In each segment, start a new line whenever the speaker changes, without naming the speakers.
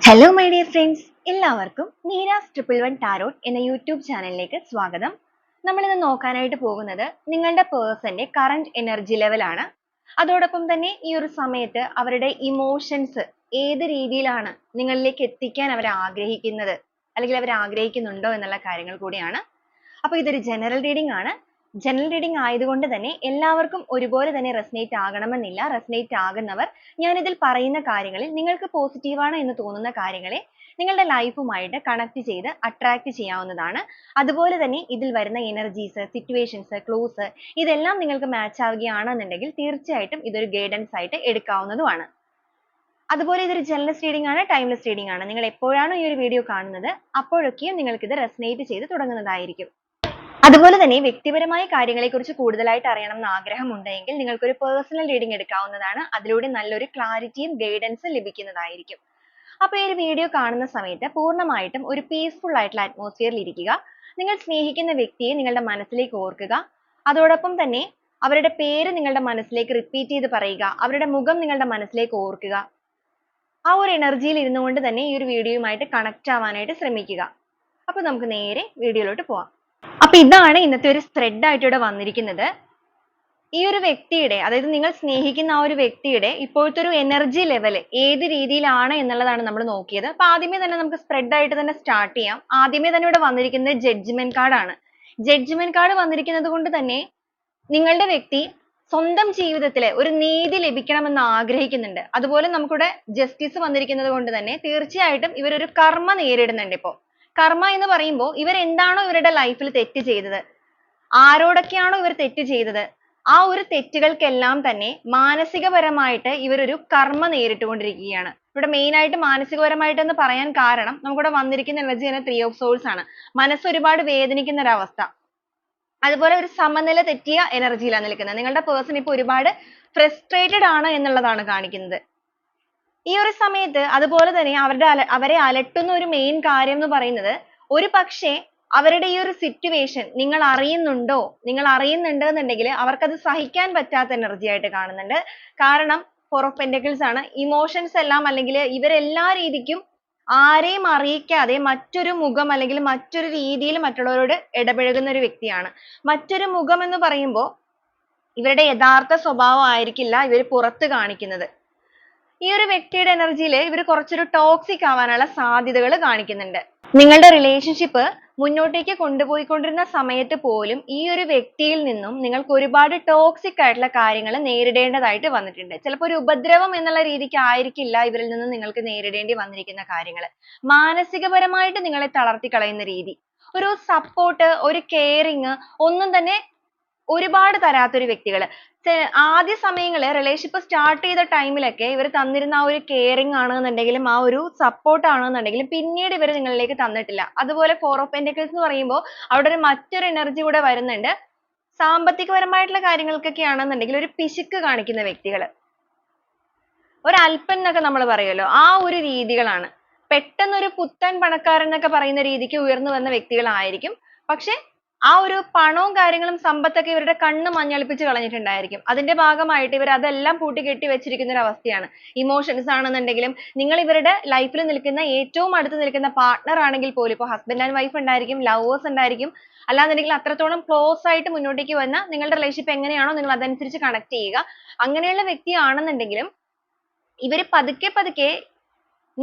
Hello my dear friends, എല്ലാവർക്കും Meera's 111 tarot എന്ന YouTube ചാനലിലേക്ക് സ്വാഗതം. നമ്മൾ ഇന്ന് നോക്കാനായിട്ട് പോകുന്നത് നിങ്ങളുടെ പേഴ്സന്റെ കറന്റ് എനർജി ലെവലാണ്. അതോടൊപ്പം തന്നെ ഈ ഒരു സമയത്ത് അവരുടെ ഇമോഷൻസ് ഏത് രീതിയിലാണ് നിങ്ങളിലേക്ക് എത്തിക്കാൻ അവർ ആഗ്രഹിക്കുന്നത്, അല്ലെങ്കിൽ അവർ ആഗ്രഹിക്കുന്നുണ്ടോ എന്നുള്ള കാര്യങ്ങൾ കൂടിയാണ്. അപ്പോൾ ഇതൊരു ജനറൽ റീഡിംഗ് ആണ്. ജനറൽ റീഡിംഗ് ആയതുകൊണ്ട് തന്നെ എല്ലാവർക്കും ഒരുപോലെ തന്നെ റെസനേറ്റ് ആകണമെന്നില്ല. റെസനേറ്റ് ആകുന്നവർ ഞാനിതിൽ പറയുന്ന കാര്യങ്ങളിൽ നിങ്ങൾക്ക് പോസിറ്റീവാണ് എന്ന് തോന്നുന്ന കാര്യങ്ങളെ നിങ്ങളുടെ ലൈഫുമായിട്ട് കണക്ട് ചെയ്ത് അട്രാക്ട് ചെയ്യാവുന്നതാണ്. അതുപോലെ തന്നെ ഇതിൽ വരുന്ന എനർജീസ്, സിറ്റുവേഷൻസ്, ക്ലൂസ് ഇതെല്ലാം നിങ്ങൾക്ക് മാച്ച് ആവുകയാണെന്നുണ്ടെങ്കിൽ തീർച്ചയായിട്ടും ഇതൊരു ഗൈഡൻസ് ആയിട്ട് എടുക്കാവുന്നതുമാണ്. അതുപോലെ ഇതൊരു ജനറൽ റീഡിംഗ് ആണ്, ടൈംലെസ് റീഡിംഗ് ആണ്. നിങ്ങൾ എപ്പോഴാണോ ഈ ഒരു വീഡിയോ കാണുന്നത് അപ്പോഴൊക്കെയും നിങ്ങൾക്ക് ഇത് റെസനേറ്റ് ചെയ്ത് തുടങ്ങുന്നതായിരിക്കും. അതുപോലെ തന്നെ വ്യക്തിപരമായ കാര്യങ്ങളെക്കുറിച്ച് കൂടുതലായിട്ട് അറിയണം എന്ന് ആഗ്രഹമുണ്ടെങ്കിൽ നിങ്ങൾക്കൊരു പേഴ്സണൽ റീഡിംഗ് എടുക്കാവുന്നതാണ്. അതിലൂടെ നല്ലൊരു ക്ലാരിറ്റിയും ഗൈഡൻസും ലഭിക്കുന്നതായിരിക്കും. അപ്പോൾ ഈ ഒരു വീഡിയോ കാണുന്ന സമയത്ത് പൂർണ്ണമായിട്ടും ഒരു പീസ്ഫുൾ ആയിട്ടുള്ള അറ്റ്മോസ്ഫിയറിൽ ഇരിക്കുക. നിങ്ങൾ സ്നേഹിക്കുന്ന വ്യക്തിയെ നിങ്ങളുടെ മനസ്സിലേക്ക് ഓർക്കുക. അതോടൊപ്പം തന്നെ അവരുടെ പേര് നിങ്ങളുടെ മനസ്സിലേക്ക് റിപ്പീറ്റ് ചെയ്ത് പറയുക. അവരുടെ മുഖം നിങ്ങളുടെ മനസ്സിലേക്ക് ഓർക്കുക. ആ ഒരു എനർജിയിൽ ഇരുന്നുകൊണ്ട് തന്നെ ഈ ഒരു വീഡിയോയുമായിട്ട് കണക്ട് ആവാനായിട്ട് ശ്രമിക്കുക. അപ്പോൾ നമുക്ക് നേരെ വീഡിയോയിലോട്ട് പോവാം. അപ്പൊ ഇതാണ് ഇന്നത്തെ ഒരു സ്പ്രെഡ് ആയിട്ട് ഇവിടെ വന്നിരിക്കുന്നത്. ഈ ഒരു വ്യക്തിയുടെ, അതായത് നിങ്ങൾ സ്നേഹിക്കുന്ന ആ ഒരു വ്യക്തിയുടെ ഇപ്പോഴത്തെ ഒരു എനർജി ലെവൽ ഏത് രീതിയിലാണ് എന്നുള്ളതാണ് നമ്മൾ നോക്കിയത്. അപ്പൊ ആദ്യമേ തന്നെ നമുക്ക് സ്പ്രെഡ് ആയിട്ട് തന്നെ സ്റ്റാർട്ട് ചെയ്യാം. ആദ്യമേ തന്നെ ഇവിടെ വന്നിരിക്കുന്നത് ജഡ്ജ്മെന്റ് കാർഡാണ്. ജഡ്ജ്മെന്റ് കാർഡ് വന്നിരിക്കുന്നത് കൊണ്ട് തന്നെ നിങ്ങളുടെ വ്യക്തി സ്വന്തം ജീവിതത്തിലെ ഒരു നീതി ലഭിക്കണമെന്ന് ആഗ്രഹിക്കുന്നുണ്ട്. അതുപോലെ നമുക്കിവിടെ ജസ്റ്റിസ് വന്നിരിക്കുന്നത് കൊണ്ട് തന്നെ തീർച്ചയായിട്ടും ഇവരൊരു കർമ്മ നേരിടുന്നുണ്ട്. ഇപ്പോ കർമ്മ എന്ന് പറയുമ്പോൾ ഇവർ എന്താണോ ഇവരുടെ ലൈഫിൽ തെറ്റ് ചെയ്തത്, ആരോടൊക്കെയാണോ ഇവർ തെറ്റ് ചെയ്തത്, ആ ഒരു തെറ്റുകൾക്കെല്ലാം തന്നെ മാനസികപരമായിട്ട് ഇവരൊരു കർമ്മ നേരിട്ടുകൊണ്ടിരിക്കുകയാണ്. ഇവിടെ മെയിൻ ആയിട്ട് മാനസികപരമായിട്ട് എന്ന് പറയാൻ കാരണം നമുക്കിവിടെ വന്നിരിക്കുന്ന എനർജി തന്നെ 3 ഓഫ് സോൾസ് ആണ്. മനസ്സ് ഒരുപാട് വേദനിക്കുന്ന ഒരു അവസ്ഥ. അതുപോലെ ഒരു സമനില തെറ്റിയ എനർജിയിലാണ് നിൽക്കുന്നത്. നിങ്ങളുടെ പേഴ്സൺ ഇപ്പോൾ ഒരുപാട് ഫ്രസ്ട്രേറ്റഡ് ആണ് എന്നുള്ളതാണ് കാണിക്കുന്നത്. ഈ ഒരു സമയത്ത് അതുപോലെ തന്നെ അവരെ അലട്ടുന്ന ഒരു മെയിൻ കാര്യം എന്ന് പറയുന്നത് ഒരു പക്ഷേ അവരുടെ ഈ ഒരു സിറ്റുവേഷൻ നിങ്ങൾ അറിയുന്നുണ്ടോ, നിങ്ങൾ അറിയുന്നുണ്ട് എന്നുണ്ടെങ്കിൽ അവർക്കത് സഹിക്കാൻ പറ്റാത്ത എനർജി ആയിട്ട് കാണുന്നുണ്ട്. കാരണം 4 ഓഫ് പെന്റക്കിൾസ് ആണ്. ഇമോഷൻസ് എല്ലാം അല്ലെങ്കിൽ ഇവരെല്ലാ രീതിക്കും ആരെയും അറിയിക്കാതെ മറ്റൊരു മുഖം അല്ലെങ്കിൽ മറ്റൊരു രീതിയിൽ മറ്റുള്ളവരോട് ഇടപഴകുന്ന ഒരു വ്യക്തിയാണ്. മറ്റൊരു മുഖം എന്ന് പറയുമ്പോൾ ഇവരുടെ യഥാർത്ഥ സ്വഭാവം ആയിരിക്കില്ല ഇവർ പുറത്ത് കാണിക്കുന്നത്. ഈ ഒരു വ്യക്തിയുടെ എനർജിയിൽ ഇവർ കുറച്ചൊരു ടോക്സിക് ആവാനുള്ള സാധ്യതകൾ കാണിക്കുന്നുണ്ട്. നിങ്ങളുടെ റിലേഷൻഷിപ്പ് മുന്നോട്ടേക്ക് കൊണ്ടുപോയിക്കൊണ്ടിരുന്ന സമയത്ത് പോലും ഈ ഒരു വ്യക്തിയിൽ നിന്നും നിങ്ങൾക്ക് ഒരുപാട് ടോക്സിക് ആയിട്ടുള്ള കാര്യങ്ങൾ നേരിടേണ്ടതായിട്ട് വന്നിട്ടുണ്ട്. ചിലപ്പോൾ ഒരു ഉപദ്രവം എന്നുള്ള രീതിക്ക് ആയിരിക്കില്ല ഇവരിൽ നിന്ന് നിങ്ങൾക്ക് നേരിടേണ്ടി വന്നിരിക്കുന്ന കാര്യങ്ങൾ. മാനസികപരമായിട്ട് നിങ്ങളെ തളർത്തി കളയുന്ന രീതി, ഒരു സപ്പോർട്ട്, ഒരു കെയറിങ് ഒന്നും തന്നെ ഒരുപാട് തരാത്തൊരു വ്യക്തികൾ. ആദ്യ സമയങ്ങളിൽ റിലേഷൻഷിപ്പ് സ്റ്റാർട്ട് ചെയ്ത ടൈമിലൊക്കെ ഇവർ തന്നിരുന്ന ആ ഒരു കെയറിങ് ആണെന്നുണ്ടെങ്കിലും ആ ഒരു സപ്പോർട്ട് ആണെന്നുണ്ടെങ്കിലും പിന്നീട് ഇവർ നിങ്ങളിലേക്ക് തന്നിട്ടില്ല. അതുപോലെ 4 ഓഫ് പെന്റക്കിൾസ് എന്ന് പറയുമ്പോൾ അവിടെ ഒരു മറ്റൊരു എനർജി കൂടെ വരുന്നുണ്ട്. സാമ്പത്തികപരമായിട്ടുള്ള കാര്യങ്ങൾക്കൊക്കെ ആണെന്നുണ്ടെങ്കിൽ ഒരു പിശുക്ക് കാണിക്കുന്ന വ്യക്തികൾ, ഒരു അല്പൻ എന്നൊക്കെ നമ്മൾ പറയുമല്ലോ, ആ ഒരു രീതികളാണ്. പെട്ടെന്നൊരു പുത്തൻ പണക്കാരൻ എന്നൊക്കെ പറയുന്ന രീതിക്ക് ഉയർന്നു വന്ന വ്യക്തികളായിരിക്കും. പക്ഷെ ആ ഒരു പണവും കാര്യങ്ങളും സമ്പത്തൊക്കെ ഇവരുടെ കണ്ണ് മഞ്ഞളിപ്പിച്ച് കളഞ്ഞിട്ടുണ്ടായിരിക്കും. അതിന്റെ ഭാഗമായിട്ട് ഇവർ അതെല്ലാം പൂട്ടിക്കെട്ടി വെച്ചിരിക്കുന്ന ഒരു അവസ്ഥയാണ്. ഇമോഷൻസ് ആണെന്നുണ്ടെങ്കിലും നിങ്ങൾ ഇവരുടെ ലൈഫിൽ നിൽക്കുന്ന ഏറ്റവും അടുത്ത് നിൽക്കുന്ന പാർട്ട്ണർ ആണെങ്കിൽ പോലും, ഇപ്പോൾ ഹസ്ബൻഡ് ആൻഡ് വൈഫ് ഉണ്ടായിരിക്കും, ലവേഴ്സ് ഉണ്ടായിരിക്കും, അല്ലാന്നുണ്ടെങ്കിൽ അത്രത്തോളം ക്ലോസ് ആയിട്ട് മുന്നോട്ടേക്ക് വന്ന നിങ്ങളുടെ റിലേഷൻഷിപ്പ് എങ്ങനെയാണോ നിങ്ങൾ അതനുസരിച്ച് കണക്ട് ചെയ്യുക. അങ്ങനെയുള്ള വ്യക്തിയാണെന്നുണ്ടെങ്കിലും ഇവർ പതുക്കെ പതുക്കെ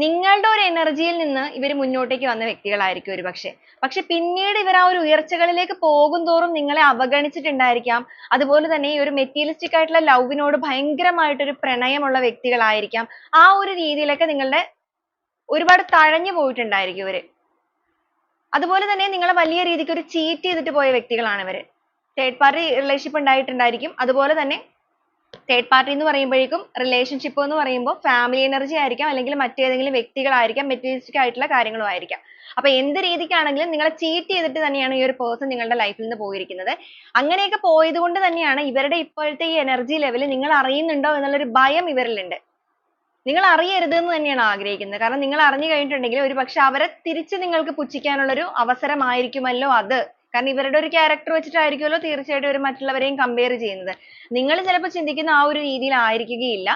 നിങ്ങളുടെ ഒരു എനർജിയിൽ നിന്ന് ഇവർ മുന്നോട്ടേക്ക് വന്ന വ്യക്തികളായിരിക്കും ഒരുപക്ഷെ. പക്ഷെ പിന്നീട് ഇവർ ആ ഒരു ഉയർച്ചകളിലേക്ക് പോകുന്തോറും നിങ്ങളെ അവഗണിച്ചിട്ടുണ്ടായിരിക്കാം. അതുപോലെ തന്നെ ഈ ഒരു മെറ്റീരിയലിസ്റ്റിക് ആയിട്ടുള്ള ലവിനോട് ഭയങ്കരമായിട്ടൊരു പ്രണയമുള്ള വ്യക്തികളായിരിക്കാം. ആ ഒരു രീതിയിലൊക്കെ നിങ്ങളുടെ ഒരുപാട് തഴഞ്ഞു പോയിട്ടുണ്ടായിരിക്കും ഇവര്. അതുപോലെ തന്നെ നിങ്ങളെ വലിയ രീതിക്ക് ഒരു ചീറ്റ് ചെയ്തിട്ട് പോയ വ്യക്തികളാണ് ഇവര്. തേർഡ് പാർട്ടി റിലേഷൻഷിപ്പ് ഉണ്ടായിട്ടുണ്ടായിരിക്കും. അതുപോലെ തന്നെ തേർഡ് പാർട്ടി എന്ന് പറയുമ്പോഴേക്കും റിലേഷൻഷിപ്പ് എന്ന് പറയുമ്പോൾ ഫാമിലി എനർജി ആയിരിക്കാം, അല്ലെങ്കിൽ മറ്റേതെങ്കിലും വ്യക്തികളായിരിക്കാം, മെറ്റീരിയലിസ്റ്റിക് ആയിട്ടുള്ള കാര്യങ്ങളും ആയിരിക്കാം. അപ്പൊ എന്ത് രീതിക്കാണെങ്കിലും നിങ്ങളെ ചീറ്റ് ചെയ്തിട്ട് തന്നെയാണ് ഈ ഒരു പേഴ്സൺ നിങ്ങളുടെ ലൈഫിൽ നിന്ന് പോയിരിക്കുന്നത്. അങ്ങനെയൊക്കെ പോയത് കൊണ്ട് തന്നെയാണ് ഇവരുടെ ഇപ്പോഴത്തെ ഈ എനർജി ലെവൽ നിങ്ങൾ അറിയുന്നുണ്ടോ എന്നുള്ളൊരു ഭയം ഇവരിലുണ്ട്. നിങ്ങൾ അറിയരുത് എന്ന് തന്നെയാണ് ആഗ്രഹിക്കുന്നത്. കാരണം നിങ്ങൾ അറിഞ്ഞു കഴിഞ്ഞിട്ടുണ്ടെങ്കിൽ ഒരു പക്ഷെ അവരെ തിരിച്ച് നിങ്ങൾക്ക് പുച്ഛിക്കാനുള്ളൊരു അവസരമായിരിക്കുമല്ലോ അത്. കാരണം ഇവരുടെ ഒരു ക്യാരക്ടർ വെച്ചിട്ടായിരിക്കുമല്ലോ തീർച്ചയായിട്ടും ഇവർ മറ്റുള്ളവരെയും കമ്പയർ ചെയ്യുന്നത്. നിങ്ങൾ ചിലപ്പോൾ ചിന്തിക്കുന്ന ആ ഒരു രീതിയിൽ ആയിരിക്കുകയില്ല.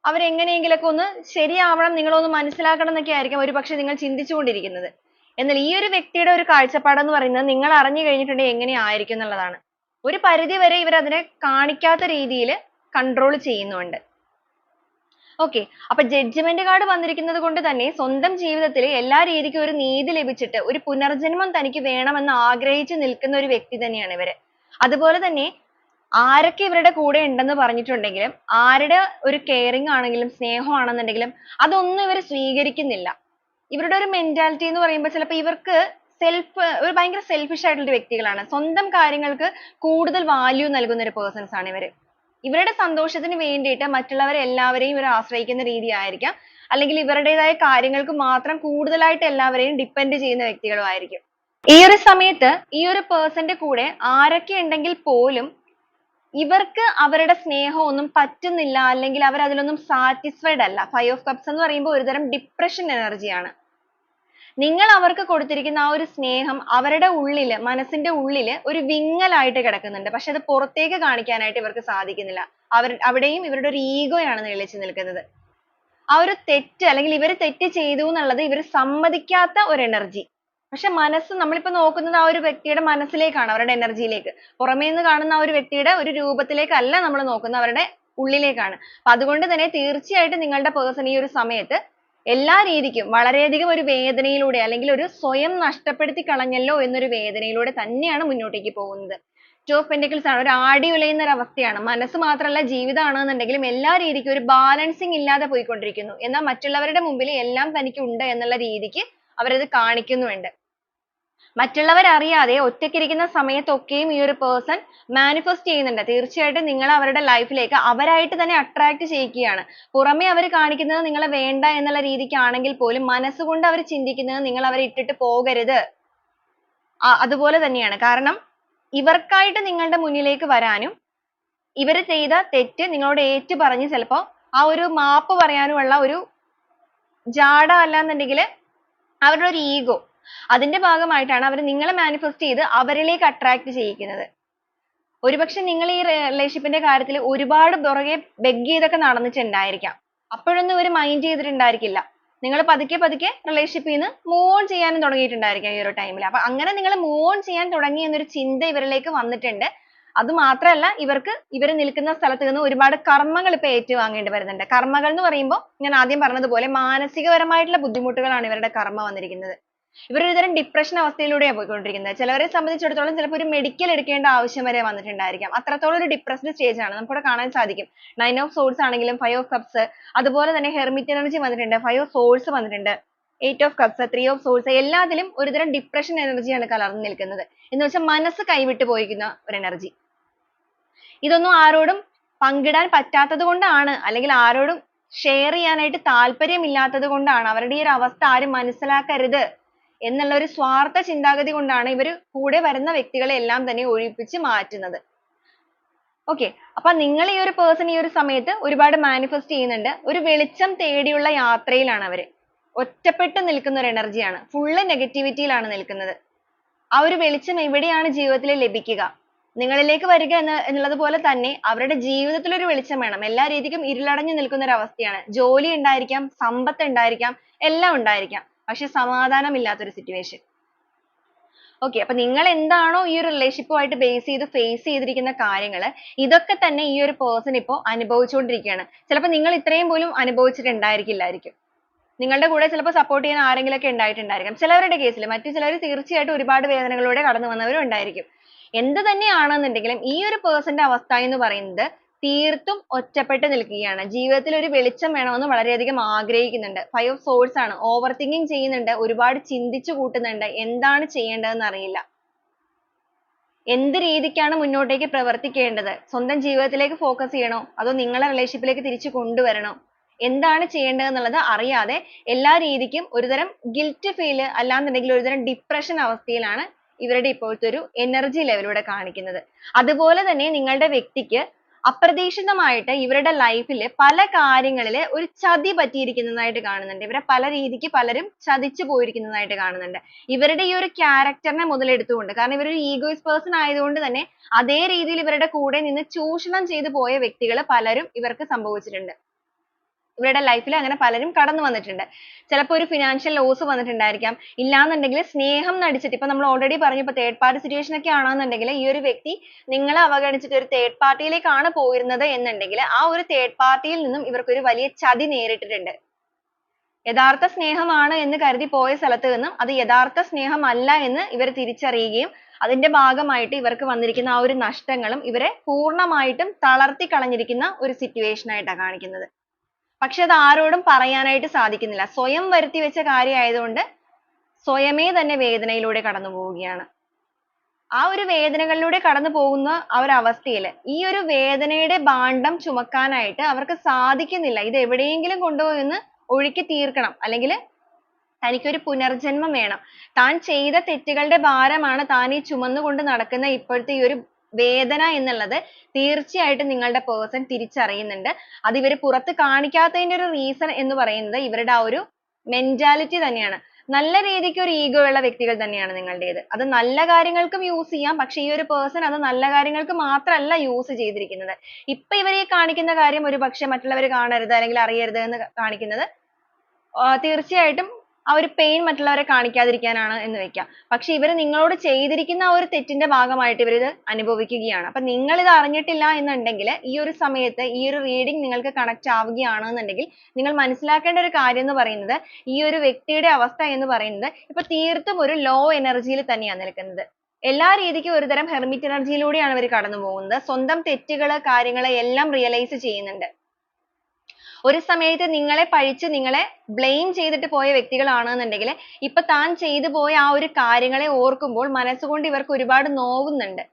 അവരെങ്ങനെയെങ്കിലൊക്കെ ഒന്ന് ശരിയാവണം, നിങ്ങളൊന്ന് മനസ്സിലാക്കണം എന്നൊക്കെ ആയിരിക്കും ഒരുപക്ഷെ നിങ്ങൾ ചിന്തിച്ചുകൊണ്ടിരിക്കുന്നത്. എന്നാൽ ഈ ഒരു വ്യക്തിയുടെ ഒരു കാഴ്ചപ്പാടെന്ന് പറയുന്നത് നിങ്ങൾ അറിഞ്ഞു കഴിഞ്ഞിട്ടുണ്ടെങ്കിൽ എങ്ങനെയായിരിക്കും എന്നുള്ളതാണ്. ഒരു പരിധി വരെ ഇവർ അതിനെ കാണിക്കാത്ത രീതിയിൽ കൺട്രോൾ ചെയ്യുന്നുണ്ട്. ഓക്കെ, അപ്പൊ ജഡ്ജ്മെന്റ് കാർഡ് വന്നിരിക്കുന്നത് കൊണ്ട് തന്നെ സ്വന്തം ജീവിതത്തിൽ എല്ലാ രീതിക്കും ഒരു നീതി ലഭിച്ചിട്ട് ഒരു പുനർജന്മം തനിക്ക് വേണമെന്ന് ആഗ്രഹിച്ചു നിൽക്കുന്ന ഒരു വ്യക്തി തന്നെയാണ് ഇവര്. അതുപോലെ തന്നെ ആരൊക്കെ ഇവരുടെ കൂടെ ഉണ്ടെന്ന് പറഞ്ഞിട്ടുണ്ടെങ്കിലും ആരുടെ ഒരു കെയറിങ് ആണെങ്കിലും സ്നേഹമാണെന്നുണ്ടെങ്കിലും അതൊന്നും ഇവർ സ്വീകരിക്കുന്നില്ല. ഇവരുടെ ഒരു മെന്റാലിറ്റി എന്ന് പറയുമ്പോൾ ചിലപ്പോൾ ഇവർക്ക് ഒരു ഭയങ്കര സെൽഫിഷ് ആയിട്ടുള്ള വ്യക്തികളാണ്. സ്വന്തം കാര്യങ്ങൾക്ക് കൂടുതൽ വാല്യൂ നൽകുന്ന ഒരു പേഴ്സൺസ് ആണ് ഇവര്. ഇവരുടെ സന്തോഷത്തിന് വേണ്ടിയിട്ട് മറ്റുള്ളവരെ എല്ലാവരെയും ഇവർ ആശ്രയിക്കുന്ന രീതി ആയിരിക്കാം, അല്ലെങ്കിൽ ഇവരുടേതായ കാര്യങ്ങൾക്ക് മാത്രം കൂടുതലായിട്ട് എല്ലാവരെയും ഡിപ്പെൻഡ് ചെയ്യുന്ന വ്യക്തികളും ആയിരിക്കും. ഈ ഒരു സമയത്ത് ഈ ഒരു പേഴ്സന്റെ കൂടെ ആരൊക്കെ ഉണ്ടെങ്കിൽ പോലും ഇവർക്ക് അവരുടെ സ്നേഹം ഒന്നും പറ്റുന്നില്ല, അല്ലെങ്കിൽ അവർ അതിലൊന്നും സാറ്റിസ്ഫൈഡ് അല്ല. ഫൈവ് ഓഫ് കപ്സ് എന്ന് പറയുമ്പോൾ ഒരുതരം ഡിപ്രഷൻ എനർജിയാണ്. നിങ്ങൾ അവർക്ക് കൊടുത്തിരിക്കുന്ന ആ ഒരു സ്നേഹം അവരുടെ ഉള്ളിൽ, മനസ്സിന്റെ ഉള്ളിൽ ഒരു വിങ്ങലായിട്ട് കിടക്കുന്നുണ്ട്. പക്ഷെ അത് പുറത്തേക്ക് കാണിക്കാനായിട്ട് ഇവർക്ക് സാധിക്കുന്നില്ല. അവിടെയും ഇവരുടെ ഒരു ഈഗോയാണ് നിഴലിച്ചു നിൽക്കുന്നത്. ആ ഒരു തെറ്റ്, അല്ലെങ്കിൽ ഇവർ തെറ്റ് ചെയ്തു എന്നുള്ളത് ഇവർ സമ്മതിക്കാത്ത ഒരു എനർജി. പക്ഷെ മനസ്സ്, നമ്മളിപ്പോ നോക്കുന്നത് ആ ഒരു വ്യക്തിയുടെ മനസ്സിലേക്കാണ്, അവരുടെ എനർജിയിലേക്ക്. പുറമേ നിന്ന് കാണുന്ന ആ ഒരു വ്യക്തിയുടെ ഒരു രൂപത്തിലേക്കല്ല നമ്മൾ നോക്കുന്നത്, അവരുടെ ഉള്ളിലേക്കാണ്. അപ്പൊ അതുകൊണ്ട് തന്നെ തീർച്ചയായിട്ടും നിങ്ങളുടെ പേഴ്സൺ ഈ ഒരു സമയത്ത് എല്ലാ രീതിക്കും വളരെയധികം ഒരു വേദനയിലൂടെ, അല്ലെങ്കിൽ ഒരു സ്വയം നഷ്ടപ്പെടുത്തി കളഞ്ഞല്ലോ എന്നൊരു വേദനയിലൂടെ തന്നെയാണ് മുന്നോട്ടേക്ക് പോകുന്നത്. ടു ഓഫ് പെന്റിക്കിൾസ് ആണ്, ഒരു ആടി ഉലയുന്ന ഒരു അവസ്ഥയാണ്. മനസ്സ് മാത്രമല്ല, ജീവിതമാണെന്നുണ്ടെങ്കിലും എല്ലാ രീതിക്കും ഒരു ബാലൻസിങ് ഇല്ലാതെ പോയിക്കൊണ്ടിരിക്കുന്നു. എന്നാൽ മറ്റുള്ളവരുടെ മുമ്പിൽ എല്ലാം തനിക്ക് ഉണ്ട് എന്നുള്ള രീതിക്ക് അവരത് കാണിക്കുന്നുമുണ്ട്. മറ്റുള്ളവർ അറിയാതെ ഒറ്റയ്ക്കിരിക്കുന്ന സമയത്തൊക്കെയും ഈ ഒരു പേഴ്സൺ മാനിഫെസ്റ്റ് ചെയ്യുന്നുണ്ട്. തീർച്ചയായിട്ടും നിങ്ങൾ അവരുടെ ലൈഫിലേക്ക് അവരായിട്ട് തന്നെ അട്രാക്ട് ചെയ്യിക്കുകയാണ്. പുറമെ അവർ കാണിക്കുന്നത് നിങ്ങളെ വേണ്ട എന്നുള്ള രീതിക്കാണെങ്കിൽ പോലും മനസ്സുകൊണ്ട് അവർ ചിന്തിക്കുന്നത് നിങ്ങൾ അവരെ ഇട്ടിട്ട് പോകരുത്. അതുപോലെ തന്നെയാണ്. കാരണം ഇവർക്കായിട്ട് നിങ്ങളുടെ മുന്നിലേക്ക് വരാനും ഇവർ ചെയ്ത തെറ്റ് നിങ്ങളോട് ഏറ്റു പറഞ്ഞ് ചിലപ്പോൾ ആ ഒരു മാപ്പ് പറയാനുമുള്ള ഒരു ജാഡ അല്ലാന്നുണ്ടെങ്കിൽ അവരുടെ ഒരു ഈഗോ, അതിന്റെ ഭാഗമായിട്ടാണ് അവർ നിങ്ങളെ മാനിഫെസ്റ്റ് ചെയ്ത് അവരിലേക്ക് അട്രാക്ട് ചെയ്യിക്കുന്നത്. ഒരുപക്ഷെ നിങ്ങൾ ഈ റിലേഷൻഷിപ്പിന്റെ കാര്യത്തിൽ ഒരുപാട് പുറകെ ബെഗ് ചെയ്തൊക്കെ നടന്നിട്ടുണ്ടായിരിക്കാം. അപ്പോഴൊന്നും ഇവർ മൈൻഡ് ചെയ്തിട്ടുണ്ടായിരിക്കില്ല. നിങ്ങൾ പതുക്കെ പതുക്കെ റിലേഷൻഷിപ്പിൽ നിന്ന് മൂവ് ഓൺ ചെയ്യാനും തുടങ്ങിയിട്ടുണ്ടായിരിക്കാം ഈ ഒരു ടൈമിൽ. അപ്പൊ അങ്ങനെ നിങ്ങൾ മൂവ് ഓൺ ചെയ്യാൻ തുടങ്ങി എന്നൊരു ചിന്ത ഇവരിലേക്ക് വന്നിട്ടുണ്ട്. അത് മാത്രമല്ല, ഇവർ നിൽക്കുന്ന സ്ഥലത്ത് നിന്ന് ഒരുപാട് കർമ്മങ്ങൾ ഇപ്പൊ ഏറ്റുവാങ്ങേണ്ടി വരുന്നുണ്ട്. കർമ്മകൾ എന്ന് പറയുമ്പോൾ ഞാൻ ആദ്യം പറഞ്ഞതുപോലെ മാനസികപരമായിട്ടുള്ള ബുദ്ധിമുട്ടുകളാണ് ഇവരുടെ കർമ്മ വന്നിരിക്കുന്നത്. ഇവർ ഒരുതരം ഡിപ്രഷൻ അവസ്ഥയിലൂടെയാണ് പോയിക്കൊണ്ടിരിക്കുന്നത്. ചിലവരെ സംബന്ധിച്ചിടത്തോളം ചിലപ്പോൾ ഒരു മെഡിക്കൽ എടുക്കേണ്ട ആവശ്യം വരെ വന്നിട്ടുണ്ടായിരിക്കാം. അത്രത്തോളം ഒരു ഡിപ്രസ്ഡ് സ്റ്റേജ് ആണ് നമുക്കിവിടെ കാണാൻ സാധിക്കും. 9 ഓഫ് സോഴ്സ് ആണെങ്കിലും 5 ഓഫ് കപ്സ്, അതുപോലെ തന്നെ ഹെർമിറ്റ് എനർജി വന്നിട്ടുണ്ട്, 5 ഓഫ് സോഴ്സ് വന്നിട്ടുണ്ട്, 8 ഓഫ് കപ്സ്, 3 ഓഫ് സോഴ്സ്. എല്ലാത്തിലും ഒരുതരം ഡിപ്രഷൻ എനർജിയാണ് കലർന്നു നിൽക്കുന്നത്. എന്ന് വെച്ചാൽ മനസ്സ് കൈവിട്ട് പോയിരിക്കുന്ന ഒരു എനർജി. ഇതൊന്നും ആരോടും പങ്കിടാൻ പറ്റാത്തത് കൊണ്ടാണ്, അല്ലെങ്കിൽ ആരോടും ഷെയർ ചെയ്യാനായിട്ട് താല്പര്യമില്ലാത്തത് കൊണ്ടാണ്, അവരുടെ ഈ ഒരു അവസ്ഥ ആരും മനസ്സിലാക്കരുത് എന്നുള്ള ഒരു സ്വാർത്ഥ ചിന്താഗതി കൊണ്ടാണ് ഇവർ കൂടെ വരുന്ന വ്യക്തികളെ എല്ലാം തന്നെ ഒഴിപ്പിച്ച് മാറ്റുന്നത്. ഓക്കെ, അപ്പൊ നിങ്ങൾ ഈ ഒരു പേഴ്സൺ ഈ ഒരു സമയത്ത് ഒരുപാട് മാനിഫെസ്റ്റ് ചെയ്യുന്നുണ്ട്. ഒരു വെളിച്ചം തേടിയുള്ള യാത്രയിലാണ് അവര്. ഒറ്റപ്പെട്ട് നിൽക്കുന്ന ഒരു എനർജിയാണ്, ഫുള്ള് നെഗറ്റിവിറ്റിയിലാണ് നിൽക്കുന്നത്. ആ ഒരു വെളിച്ചം എവിടെയാണ് ജീവിതത്തിൽ ലഭിക്കുക? നിങ്ങളിലേക്ക് വരിക എന്നുള്ളത് പോലെ തന്നെ അവരുടെ ജീവിതത്തിൽ ഒരു വെളിച്ചം വേണം. എല്ലാ രീതിക്കും ഇരുളടഞ്ഞു നിൽക്കുന്ന ഒരു അവസ്ഥയാണ്. ജോലി ഉണ്ടായിരിക്കാം, സമ്പത്ത് ഉണ്ടായിരിക്കാം, എല്ലാം ഉണ്ടായിരിക്കാം, പക്ഷെ സമാധാനമില്ലാത്തൊരു സിറ്റുവേഷൻ. ഓക്കെ, അപ്പൊ നിങ്ങൾ എന്താണോ ഈ ഒരു റിലേഷൻഷിപ്പുമായിട്ട് ബേസ് ചെയ്ത് ഫേസ് ചെയ്തിരിക്കുന്ന കാര്യങ്ങൾ, ഇതൊക്കെ തന്നെ ഈ ഒരു പേഴ്സൺ ഇപ്പോൾ അനുഭവിച്ചുകൊണ്ടിരിക്കുകയാണ്. ചിലപ്പോൾ നിങ്ങൾ ഇത്രയും പോലും അനുഭവിച്ചിട്ടുണ്ടായിരിക്കില്ലായിരിക്കും. നിങ്ങളുടെ കൂടെ ചിലപ്പോൾ സപ്പോർട്ട് ചെയ്യാൻ ആരെങ്കിലും ഒക്കെ ഉണ്ടായിട്ടുണ്ടായിരിക്കാം ചിലവരുടെ കേസിൽ. മറ്റു ചിലർ തീർച്ചയായിട്ടും ഒരുപാട് വേദനകളിലൂടെ കടന്നു വന്നവരും ഉണ്ടായിരിക്കും. എന്ത് തന്നെയാണെന്നുണ്ടെങ്കിലും ഈ ഒരു പേഴ്സന്റെ അവസ്ഥ എന്ന് പറയുന്നത് തീർത്തും ഒറ്റപ്പെട്ട് നിൽക്കുകയാണ്. ജീവിതത്തിൽ ഒരു വെളിച്ചം വേണമെന്ന് വളരെയധികം ആഗ്രഹിക്കുന്നുണ്ട്. 5 ഓഫ് സോഴ്സ് ആണ്. ഓവർ തിങ്കിങ് ചെയ്യുന്നുണ്ട്, ഒരുപാട് ചിന്തിച്ചു കൂട്ടുന്നുണ്ട്, എന്താണ് ചെയ്യേണ്ടതെന്ന് അറിയില്ല. എന്ത് രീതിക്കാണ് മുന്നോട്ടേക്ക് പ്രവർത്തിക്കേണ്ടത്? സ്വന്തം ജീവിതത്തിലേക്ക് ഫോക്കസ് ചെയ്യണോ, അതോ നിങ്ങളെ റിലേഷൻഷിപ്പിലേക്ക് തിരിച്ചു കൊണ്ടുവരണോ, എന്താണ് ചെയ്യേണ്ടത് എന്നുള്ളത് അറിയാതെ എല്ലാ രീതിക്കും ഒരുതരം ഗിൽറ്റ് ഫീൽ, അല്ലാന്നുണ്ടെങ്കിൽ ഒരുതരം ഡിപ്രഷൻ അവസ്ഥയിലാണ് ഇവരുടെ ഇപ്പോഴത്തെ ഒരു എനർജി ലെവലിലൂടെ കാണിക്കുന്നത്. അതുപോലെ തന്നെ നിങ്ങളുടെ വ്യക്തിക്ക് അപ്രതീക്ഷിതമായിട്ട് ഇവരുടെ ലൈഫിൽ പല കാര്യങ്ങളിൽ ഒരു ചതി പറ്റിയിരിക്കുന്നതായിട്ട് കാണുന്നുണ്ട്. ഇവരെ പല രീതിക്ക് പലരും ചതിച്ചു പോയിരിക്കുന്നതായിട്ട് കാണുന്നുണ്ട്. ഇവരുടെ ഈ ഒരു ക്യാരക്ടറിനെ മുതലെടുത്തുകൊണ്ട്, കാരണം ഇവർ ഒരു ഈഗോയിസ്റ്റ് പേഴ്സൺ ആയതുകൊണ്ട് തന്നെ അതേ രീതിയിൽ ഇവരുടെ കൂടെ നിന്ന് ചൂഷണം ചെയ്തു പോയ വ്യക്തികൾ പലരും ഇവർക്ക് സംഭവിച്ചിട്ടുണ്ട്. ഇവരുടെ ലൈഫിൽ അങ്ങനെ പലരും കടന്നു വന്നിട്ടുണ്ട്. ചിലപ്പോൾ ഒരു ഫിനാൻഷ്യൽ ലോസ് വന്നിട്ടുണ്ടായിരിക്കാം. ഇല്ലാന്നുണ്ടെങ്കിൽ സ്നേഹം നടിച്ചിട്ട്, ഇപ്പൊ നമ്മൾ ഓൾറെഡി പറഞ്ഞു, ഇപ്പൊ തേർഡ് പാർട്ടി സിറ്റുവേഷൻ ഒക്കെ ആണെന്നുണ്ടെങ്കിൽ ഈ ഒരു വ്യക്തി നിങ്ങളെ അവഗണിച്ചിട്ട് ഒരു തേർഡ് പാർട്ടിയിലേക്കാണ് പോയിരുന്നത് എന്നുണ്ടെങ്കിൽ ആ ഒരു തേർഡ് പാർട്ടിയിൽ നിന്നും ഇവർക്ക് ഒരു വലിയ ചതി നേരിട്ടിട്ടുണ്ട്. യഥാർത്ഥ സ്നേഹമാണ് എന്ന് കരുതി പോയ സ്ഥലത്ത് നിന്നും അത് യഥാർത്ഥ സ്നേഹമല്ല എന്ന് ഇവർ തിരിച്ചറിയുകയും അതിന്റെ ഭാഗമായിട്ട് ഇവർക്ക് വന്നിരിക്കുന്ന ആ ഒരു നഷ്ടങ്ങളും ഇവരെ പൂർണ്ണമായിട്ടും തളർത്തി കളഞ്ഞിരിക്കുന്ന ഒരു സിറ്റുവേഷൻ ആയിട്ടാണ് കാണിക്കുന്നത്. പക്ഷെ അത് ആരോടും പറയാനായിട്ട് സാധിക്കുന്നില്ല. സ്വയം വരുത്തി വെച്ച കാര്യമായതുകൊണ്ട് സ്വയമേ തന്നെ വേദനയിലൂടെ കടന്നു പോവുകയാണ്. ആ ഒരു വേദനകളിലൂടെ കടന്നു പോകുന്ന ആ ഒരു അവസ്ഥയിൽ ഈ ഒരു വേദനയുടെ ഭാണ്ഡം ചുമക്കാനായിട്ട് അവർക്ക് സാധിക്കുന്നില്ല. ഇത് എവിടെയെങ്കിലും കൊണ്ടുപോയി ഒന്ന് ഒഴുക്കി തീർക്കണം, അല്ലെങ്കിൽ തനിക്കൊരു പുനർജന്മം വേണം. താൻ ചെയ്ത തെറ്റുകളുടെ ഭാരമാണ് താൻ ഈ ചുമന്നുകൊണ്ട് നടക്കുന്ന ഇപ്പോഴത്തെ ഈ ഒരു വേദന എന്നുള്ളത് തീർച്ചയായിട്ടും നിങ്ങളുടെ person തിരിച്ചറിയുന്നുണ്ട്. അത് ഇവർ പുറത്ത് കാണിക്കാത്തതിന്റെ ഒരു reason എന്ന് പറയുന്നത് ഇവരുടെ ആ ഒരു mentality തന്നെയാണ്. നല്ല രീതിക്ക് ഒരു ego ഉള്ള വ്യക്തികൾ തന്നെയാണ് നിങ്ങളുടേത്. അത് നല്ല കാര്യങ്ങൾക്കും use ചെയ്യാം. പക്ഷെ ഈ ഒരു person അത് നല്ല കാര്യങ്ങൾക്ക് മാത്രമല്ല use ചെയ്തിരിക്കുന്നത്. ഇപ്പൊ ഇവർ ഈ കാണിക്കുന്ന കാര്യം ഒരുപക്ഷെ മറ്റുള്ളവർ കാണരുത് അല്ലെങ്കിൽ അറിയരുത് എന്ന് കാണിക്കുന്നത് തീർച്ചയായിട്ടും ആ ഒരു pain മറ്റുള്ളവരെ കാണിക്കാതിരിക്കാനാണ് എന്ന് വെക്കാം. പക്ഷെ ഇവർ നിങ്ങളോട് ചെയ്തിരിക്കുന്ന ആ ഒരു തെറ്റിന്റെ ഭാഗമായിട്ട് ഇവർ ഇത് അനുഭവിക്കുകയാണ്. അപ്പൊ നിങ്ങൾ ഇത് അറിഞ്ഞിട്ടില്ല എന്നുണ്ടെങ്കിൽ ഈ ഒരു സമയത്ത് ഈ ഒരു reading നിങ്ങൾക്ക് connect ആവുകയാണെന്നുണ്ടെങ്കിൽ നിങ്ങൾ മനസ്സിലാക്കേണ്ട ഒരു കാര്യം എന്ന് പറയുന്നത് ഈ ഒരു വ്യക്തിയുടെ അവസ്ഥ എന്ന് പറയുന്നത് ഇപ്പൊ തീർത്തും ഒരു low energy യിൽ തന്നെയാണ് നിൽക്കുന്നത്. എല്ലാ രീതിക്കും ഒരുതരം hermit energy യിലൂടെയാണ് ഇവർ കടന്നു പോകുന്നത്. സ്വന്തം തെറ്റുകൾ കാര്യങ്ങൾ എല്ലാം realize ചെയ്യുന്നുണ്ട്. ഒരു സമയത്ത് നിങ്ങളെ പഴിച്ച് നിങ്ങളെ blame ചെയ്തിട്ട് പോയ വ്യക്തികളാണെന്നുണ്ടെങ്കിൽ ഇപ്പൊ താൻ ചെയ്തു പോയ ആ ഒരു കാര്യങ്ങളെ ഓർക്കുമ്പോൾ മനസ്സുകൊണ്ട് ഇവർക്ക് ഒരുപാട് നോവുന്നുണ്ട്.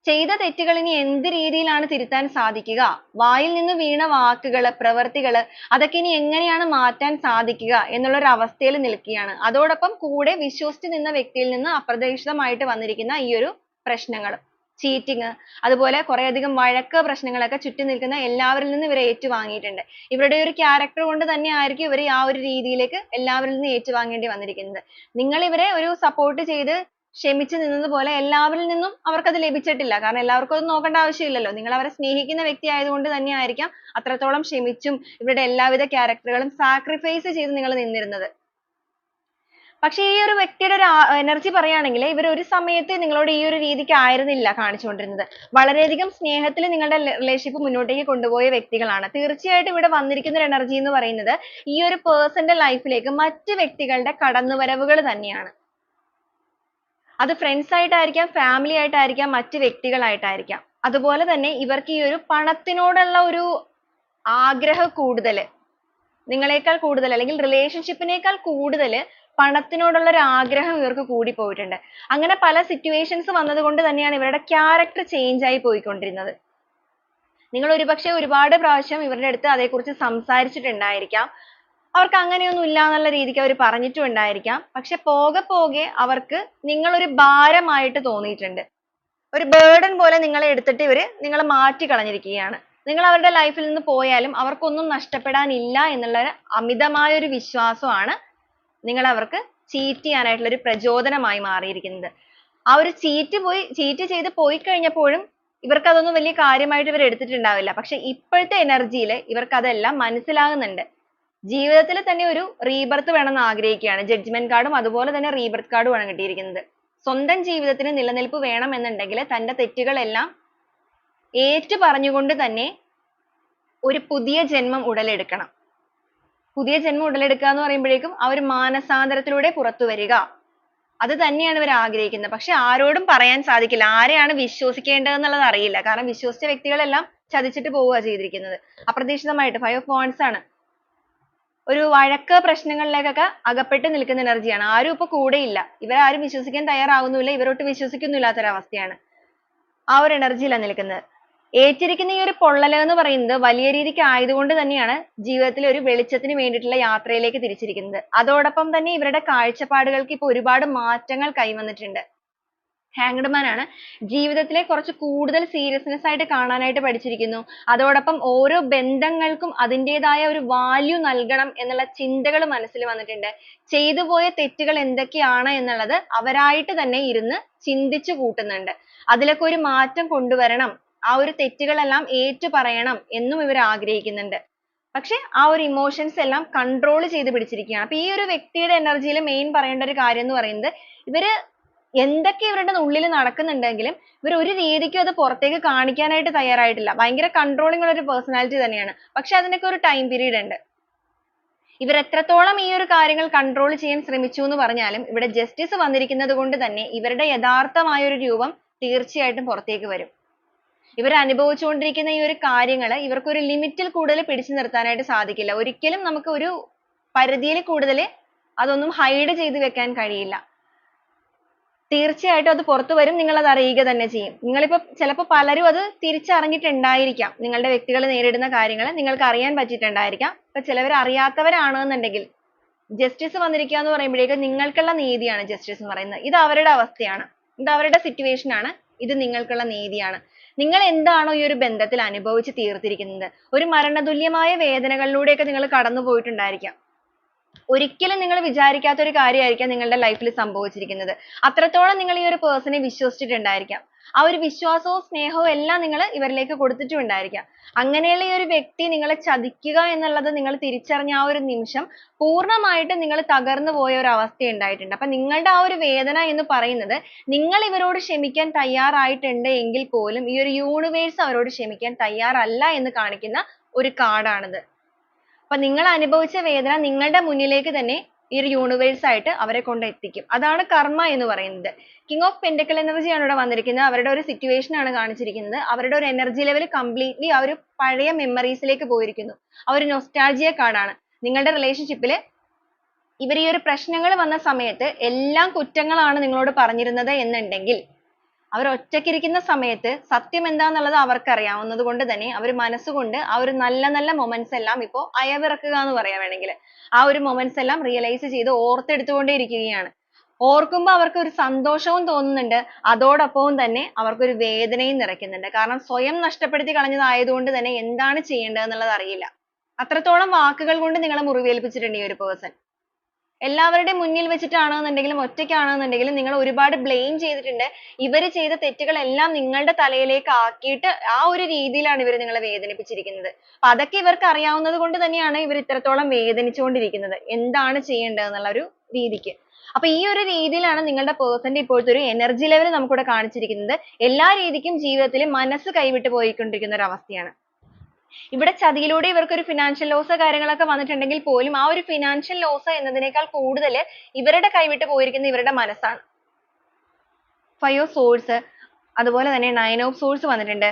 ചെയ്ത തെറ്റുകൾ ഇനി എന്ത് രീതിയിലാണ് തിരുത്താൻ സാധിക്കുക? വായിൽ നിന്ന് വീണ വാക്കുകൾ, പ്രവൃത്തികൾ അതൊക്കെ ഇനി എങ്ങനെയാണ് മാറ്റാൻ സാധിക്കുക എന്നുള്ള ഒരു അവസ്ഥയിൽ നിൽക്കുകയാണ്. അതോടൊപ്പം കൂടെ വിശ്വസിച്ച് നിന്ന വ്യക്തിയിൽ നിന്ന് അപ്രതീക്ഷിതമായിട്ട് വന്നിരിക്കുന്ന ഈ ഒരു പ്രശ്നങ്ങൾ, cheating, അതുപോലെ കുറേയധികം വഴക്ക് പ്രശ്നങ്ങളൊക്കെ ചുറ്റും നിൽക്കുന്ന എല്ലാവരിൽ നിന്നും ഇവർ ഏറ്റുവാങ്ങിയിട്ടുണ്ട്. ഇവരുടെ ഒരു character കൊണ്ട് തന്നെ ആയിരിക്കും ഇവർ ആ ഒരു രീതിയിലേക്ക് എല്ലാവരിൽ നിന്നും ഏറ്റുവാങ്ങേണ്ടി വന്നിരിക്കുന്നത്. നിങ്ങൾ ഇവരെ ഒരു support ചെയ്ത് ക്ഷമിച്ച് നിന്നതുപോലെ എല്ലാവരിൽ നിന്നും അവർക്ക് അത് ലഭിച്ചിട്ടില്ല. കാരണം എല്ലാവർക്കും അത് നോക്കേണ്ട ആവശ്യമില്ലല്ലോ. നിങ്ങൾ അവരെ സ്നേഹിക്കുന്ന വ്യക്തി ആയതുകൊണ്ട് തന്നെ ആയിരിക്കാം അത്രത്തോളം ക്ഷമിച്ചും ഇവരുടെ എല്ലാവിധ character കളും sacrifice ചെയ്ത് നിങ്ങൾ നിന്നിരുന്നത്. പക്ഷെ ഈ ഒരു വ്യക്തിയുടെ ഒരു energy പറയുകയാണെങ്കിൽ ഇവർ ഒരു സമയത്ത് നിങ്ങളോട് ഈ ഒരു രീതിക്ക് ആയിരുന്നില്ല കാണിച്ചുകൊണ്ടിരുന്നത്. വളരെയധികം സ്നേഹത്തിൽ നിങ്ങളുടെ relationship മുന്നോട്ടേക്ക് കൊണ്ടുപോയ വ്യക്തികളാണ്. തീർച്ചയായിട്ടും ഇവിടെ വന്നിരിക്കുന്ന ഒരു energy എന്ന് പറയുന്നത് ഈ ഒരു person ന്റെ life ലേക്ക് മറ്റ് വ്യക്തികളുടെ കടന്നുവരവുകൾ തന്നെയാണ്. അത് friends ആയിട്ടായിരിക്കാം, family ആയിട്ടായിരിക്കാം, മറ്റ് വ്യക്തികളായിട്ടായിരിക്കാം. അതുപോലെ തന്നെ ഇവർക്ക് ഈ ഒരു പണത്തിനോടുള്ള ഒരു ആഗ്രഹം കൂടുതൽ, നിങ്ങളെക്കാൾ കൂടുതൽ അല്ലെങ്കിൽ relationship നേക്കാൾ കൂടുതൽ പണത്തിനോടുള്ള ഒരു ആഗ്രഹം ഇവർക്ക് കൂടിപ്പോയിട്ടുണ്ട്. അങ്ങനെ പല situations വന്നതുകൊണ്ട് തന്നെയാണ് ഇവരുടെ character change ആയി പോയിക്കൊണ്ടിരുന്നത്. നിങ്ങൾ ഒരുപക്ഷെ ഒരുപാട് പ്രാവശ്യം ഇവരുടെ അടുത്ത് അതേക്കുറിച്ച് സംസാരിച്ചിട്ടുണ്ടായിരിക്കാം. അവർക്ക് അങ്ങനെയൊന്നും ഇല്ല എന്നുള്ള രീതിക്ക് അവർ പറഞ്ഞിട്ടും ഉണ്ടായിരിക്കാം. പക്ഷെ പോകെ പോകെ അവർക്ക് നിങ്ങൾ ഒരു ഭാരമായിട്ട് തോന്നിയിട്ടുണ്ട്. ഒരു burden പോലെ നിങ്ങളെ എടുത്തിട്ട് ഇവർ നിങ്ങളെ മാറ്റി കളഞ്ഞിരിക്കുകയാണ്. നിങ്ങൾ അവരുടെ ലൈഫിൽ നിന്ന് പോയാലും അവർക്കൊന്നും നഷ്ടപ്പെടാനില്ല എന്നുള്ള അമിതമായ ഒരു വിശ്വാസമാണ് നിങ്ങൾ അവർക്ക് cheat ചെയ്യാനായിട്ടുള്ള ഒരു പ്രചോദനമായി മാറിയിരിക്കുന്നത്. ആ ഒരു cheat ചെയ്ത് പോയി കഴിഞ്ഞപ്പോഴും ഇവർക്ക് അതൊന്നും വലിയ കാര്യമായിട്ട് ഇവർ എടുത്തിട്ടുണ്ടാവില്ല. പക്ഷെ ഇപ്പോഴത്തെ എനർജിയിൽ ഇവർക്ക് അതെല്ലാം മനസ്സിലാകുന്നുണ്ട്. ജീവിതത്തിൽ തന്നെ ഒരു rebirth വേണമെന്ന് ആഗ്രഹിക്കുകയാണ്. ജഡ്ജ്മെന്റ് കാർഡും അതുപോലെ തന്നെ rebirth കാർഡും ആണ് കിട്ടിയിരിക്കുന്നത്. സ്വന്തം ജീവിതത്തിന് നിലനിൽപ്പ് വേണം എന്നുണ്ടെങ്കിൽ തന്റെ തെറ്റുകളെല്ലാം ഏറ്റു പറഞ്ഞുകൊണ്ട് തന്നെ ഒരു പുതിയ ജന്മം ഉടലെടുക്കണം. പുതിയ ജന്മം ഉടലെടുക്കുക എന്ന് പറയുമ്പോഴേക്കും ആ ഒരു മാനസാന്തരത്തിലൂടെ പുറത്തു വരിക, അത് തന്നെയാണ് ഇവർ ആഗ്രഹിക്കുന്നത്. പക്ഷെ ആരോടും പറയാൻ സാധിക്കില്ല. ആരെയാണ് വിശ്വസിക്കേണ്ടതെന്നുള്ളത് അറിയില്ല. കാരണം വിശ്വസിച്ച വ്യക്തികളെല്ലാം ചതിച്ചിട്ട് പോവുക ചെയ്തിരിക്കുന്നത്. അപ്രതീക്ഷിതമായിട്ട് 5 of wands ആണ്. ഒരു വഴക്ക് പ്രശ്നങ്ങളിലേക്കൊക്കെ അകപ്പെട്ട് നിൽക്കുന്ന എനർജിയാണ്. ആരും ഇപ്പൊ കൂടെയില്ല. ഇവരാരും വിശ്വസിക്കാൻ തയ്യാറാവുന്നില്ല. ഇവരൊട്ട് വിശ്വസിക്കുന്നില്ലാത്തൊരവസ്ഥയാണ്. ആ ഒരു എനർജിയിലാണ് നിൽക്കുന്നത്. ഏറ്റിരിക്കുന്ന ഈ ഒരു പൊള്ളൽ എന്ന് പറയുന്നത് വലിയ രീതിക്ക് ആയതുകൊണ്ട് തന്നെയാണ് ജീവിതത്തിൽ ഒരു വെളിച്ചത്തിന് വേണ്ടിയിട്ടുള്ള യാത്രയിലേക്ക് തിരിച്ചിരിക്കുന്നത്. അതോടൊപ്പം തന്നെ ഇവരുടെ കാഴ്ചപ്പാടുകൾക്ക് ഇപ്പോൾ ഒരുപാട് മാറ്റങ്ങൾ കൈവന്നിട്ടുണ്ട്. Hanged Man ആണ്. ജീവിതത്തിലെ കുറച്ച് കൂടുതൽ seriousness ആയിട്ട് കാണാനായിട്ട് പഠിച്ചിരിക്കുന്നു. അതോടൊപ്പം ഓരോ ബന്ധങ്ങൾക്കും അതിന്റേതായ ഒരു value നൽകണം എന്നുള്ള ചിന്തകൾ മനസ്സിൽ വന്നിട്ടുണ്ട്. ചെയ്തു പോയ തെറ്റുകൾ എന്തൊക്കെയാണ് എന്നുള്ളത് അവരായിട്ട് തന്നെ ഇരുന്ന് ചിന്തിച്ചു കൂട്ടുന്നുണ്ട്. അതിലൊക്കെ ഒരു മാറ്റം കൊണ്ടുവരണം, ആ ഒരു തെറ്റുകളെല്ലാം ഏറ്റു പറയണം എന്നും ഇവർ ആഗ്രഹിക്കുന്നുണ്ട്. പക്ഷെ ആ ഒരു ഇമോഷൻസ് എല്ലാം കൺട്രോൾ ചെയ്ത് പിടിച്ചിരിക്കുകയാണ്. അപ്പൊ ഈ ഒരു വ്യക്തിയുടെ എനർജിയിൽ മെയിൻ പറയേണ്ട ഒരു കാര്യം എന്ന് പറയുന്നത്, ഇവര് എന്തൊക്കെ ഇവരുടെ ഉള്ളിൽ നടക്കുന്നുണ്ടെങ്കിലും ഇവർ ഒരു രീതിക്കും അത് പുറത്തേക്ക് കാണിക്കാനായിട്ട് തയ്യാറായിട്ടില്ല. ഭയങ്കര കൺട്രോളിംഗ് ഉള്ള ഒരു പേഴ്സണാലിറ്റി തന്നെയാണ്. പക്ഷെ അതിനൊക്കെ ഒരു ടൈം പീരീഡ് ഉണ്ട്. ഇവർ എത്രത്തോളം ഈ ഒരു കാര്യങ്ങൾ കൺട്രോൾ ചെയ്യാൻ ശ്രമിച്ചു എന്ന് പറഞ്ഞാലും ഇവിടെ ജസ്റ്റിസ് വന്നിരിക്കുന്നത് കൊണ്ട് തന്നെ ഇവരുടെ യഥാർത്ഥമായ ഒരു രൂപം തീർച്ചയായിട്ടും പുറത്തേക്ക് വരും. ഇവർ അനുഭവിച്ചുകൊണ്ടിരിക്കുന്ന ഈ ഒരു കാര്യങ്ങൾ ഇവർക്ക് ഒരു ലിമിറ്റിൽ കൂടുതൽ പിടിച്ചു നിർത്താനായിട്ട് സാധിക്കില്ല. ഒരിക്കലും നമുക്ക് ഒരു പരിധിയിൽ കൂടുതൽ അതൊന്നും ഹൈഡ് ചെയ്ത് വെക്കാൻ കഴിയില്ല. തീർച്ചയായിട്ടും അത് പുറത്തു വരും. നിങ്ങൾ അത് അറിയുക തന്നെ ചെയ്യും. നിങ്ങളിപ്പോ ചിലപ്പോൾ പലരും അത് തിരിച്ചറിഞ്ഞിട്ടുണ്ടായിരിക്കാം. നിങ്ങളുടെ വ്യക്തികൾ നേരിടുന്ന കാര്യങ്ങൾ നിങ്ങൾക്ക് അറിയാൻ പറ്റിയിട്ടുണ്ടായിരിക്കാം. ഇപ്പൊ ചിലവർ അറിയാത്തവരാണെന്നുണ്ടെങ്കിൽ ജസ്റ്റിസ് വന്നിരിക്കുക എന്ന് പറയുമ്പോഴേക്കും നിങ്ങൾക്കുള്ള നീതിയാണ് ജസ്റ്റിസ് എന്ന് പറയുന്നത്. ഇത് അവരുടെ അവസ്ഥയാണ്, ഇത് അവരുടെ സിറ്റുവേഷൻ ആണ്, ഇത് നിങ്ങൾക്കുള്ള നീതിയാണ്. നിങ്ങൾ എന്താണോ ഈ ഒരു ബന്ധത്തിൽ അനുഭവിച്ച് തീർത്തിരിക്കുന്നത്, ഒരു മരണതുല്യമായ വേദനകളിലൂടെയൊക്കെ നിങ്ങൾ കടന്നു പോയിട്ടുണ്ടായിരിക്കാം. ഒരിക്കലും നിങ്ങൾ വിചാരിക്കാത്ത ഒരു കാര്യമായിരിക്കാം നിങ്ങളുടെ ലൈഫിൽ സംഭവിച്ചിരിക്കുന്നത്. അത്രത്തോളം നിങ്ങൾ ഈ ഒരു പേഴ്സണെ വിശ്വസിച്ചിട്ടുണ്ടായിരിക്കാം. ആ ഒരു വിശ്വാസവും സ്നേഹവും എല്ലാം നിങ്ങൾ ഇവരിലേക്ക് കൊടുത്തിട്ടുണ്ടായിരിക്കാം. അങ്ങനെയുള്ള ഈ ഒരു വ്യക്തി നിങ്ങളെ ചതിക്കുക എന്നുള്ളത് നിങ്ങൾ തിരിച്ചറിഞ്ഞ ആ ഒരു നിമിഷം പൂർണ്ണമായിട്ടും നിങ്ങൾ തകർന്നു പോയ ഒരു അവസ്ഥ ഉണ്ടായിട്ടുണ്ട്. അപ്പൊ നിങ്ങളുടെ ആ ഒരു വേദന എന്ന് പറയുന്നത്, നിങ്ങൾ ഇവരോട് ക്ഷമിക്കാൻ തയ്യാറായിട്ടുണ്ട് എങ്കിൽ പോലും ഈ ഒരു യൂണിവേഴ്സ് അവരോട് ക്ഷമിക്കാൻ തയ്യാറല്ല എന്ന് കാണിക്കുന്ന ഒരു കാർഡാണിത്. അപ്പൊ നിങ്ങൾ അനുഭവിച്ച വേദന നിങ്ങളുടെ മുന്നിലേക്ക് തന്നെ ഈ ഒരു യൂണിവേഴ്സ് ആയിട്ട് അവരെ കൊണ്ട് എത്തിക്കും. അതാണ് കർമ്മ എന്ന് പറയുന്നത്. കിങ് ഓഫ് പെന്റക്കിൾ എനർജി ആണ് ഇവിടെ വന്നിരിക്കുന്നത്. അവരുടെ ഒരു സിറ്റുവേഷൻ ആണ് കാണിച്ചിരിക്കുന്നത്. അവരുടെ ഒരു എനർജി ലെവൽ കംപ്ലീറ്റ്ലി ആ ഒരു പഴയ മെമ്മറീസിലേക്ക് പോയിരിക്കുന്നു. ആ ഒരു നൊസ്റ്റാൾജിയ കാർഡാണ്. നിങ്ങളുടെ റിലേഷൻഷിപ്പിൽ ഇവർ ഈ ഒരു പ്രശ്നങ്ങൾ വന്ന സമയത്ത് എല്ലാം കുറ്റങ്ങളാണ് നിങ്ങളോട് പറഞ്ഞിരുന്നത് എന്നുണ്ടെങ്കിൽ, അവർ ഒറ്റയ്ക്കിരിക്കുന്ന സമയത്ത് സത്യം എന്താന്നുള്ളത് അവർക്ക് അറിയാവുന്നത് കൊണ്ട് തന്നെ അവർ മനസ്സുകൊണ്ട് ആ ഒരു നല്ല നല്ല മൊമെന്റ്സ് എല്ലാം ഇപ്പോൾ അയവിറക്കുക എന്ന് പറയാം വേണമെങ്കിൽ. ആ ഒരു മൊമെന്റ്സ് എല്ലാം റിയലൈസ് ചെയ്ത് ഓർത്തെടുത്തുകൊണ്ടേ ഇരിക്കുകയാണ്. ഓർക്കുമ്പോൾ അവർക്ക് ഒരു സന്തോഷവും തോന്നുന്നുണ്ട്, അതോടൊപ്പവും തന്നെ അവർക്കൊരു വേദനയും നിറയ്ക്കുന്നുണ്ട്. കാരണം സ്വയം നഷ്ടപ്പെടുത്തി കളഞ്ഞതായതുകൊണ്ട് തന്നെ എന്താണ് ചെയ്യേണ്ടത് എന്നുള്ളത് അറിയില്ല. അത്രത്തോളം വാക്കുകൾ കൊണ്ട് നിങ്ങളെ മുറിവേൽപ്പിച്ചിട്ടുണ്ട് ഈ ഒരു പേഴ്സൺ. എല്ലാവരുടെയും മുന്നിൽ വെച്ചിട്ടാണെന്നുണ്ടെങ്കിലും ഒറ്റയ്ക്കാണെന്നുണ്ടെങ്കിലും നിങ്ങൾ ഒരുപാട് blame ചെയ്തിട്ടുണ്ട്. ഇവര് ചെയ്ത തെറ്റുകളെല്ലാം നിങ്ങളുടെ തലയിലേക്ക് ആക്കിയിട്ട് ആ ഒരു രീതിയിലാണ് ഇവർ നിങ്ങളെ വേദനിപ്പിച്ചിരിക്കുന്നത്. അപ്പൊ അതൊക്കെ ഇവർക്ക് അറിയാവുന്നത് കൊണ്ട് തന്നെയാണ് ഇവർ ഇത്രത്തോളം വേദനിച്ചുകൊണ്ടിരിക്കുന്നത്. എന്താണ് ചെയ്യേണ്ടത് എന്നുള്ള ഒരു രീതിക്ക്. അപ്പൊ ഈ ഒരു രീതിയിലാണ് നിങ്ങളുടെ പേഴ്സന്റെ ഇപ്പോഴത്തെ ഒരു എനർജി ലെവൽ നമുക്കിവിടെ കാണിച്ചിരിക്കുന്നത്. എല്ലാ രീതിക്കും ജീവിതത്തിൽ മനസ്സ് കൈവിട്ട് പോയിക്കൊണ്ടിരിക്കുന്ന ഒരു അവസ്ഥയാണ്. ഇവിടെ ചതിയിലൂടെ ഇവർക്ക് ഒരു ഫിനാൻഷ്യൽ ലോസ് കാര്യങ്ങളൊക്കെ വന്നിട്ടുണ്ടെങ്കിൽ പോലും ആ ഒരു ഫിനാൻഷ്യൽ ലോസ് എന്നതിനേക്കാൾ കൂടുതൽ ഇവരുടെ കൈവിട്ട് പോയിരിക്കുന്ന ഇവരുടെ മനസ്സാണ്. 5 of swords, അതുപോലെ തന്നെ 9 of swords വന്നിട്ടുണ്ട്,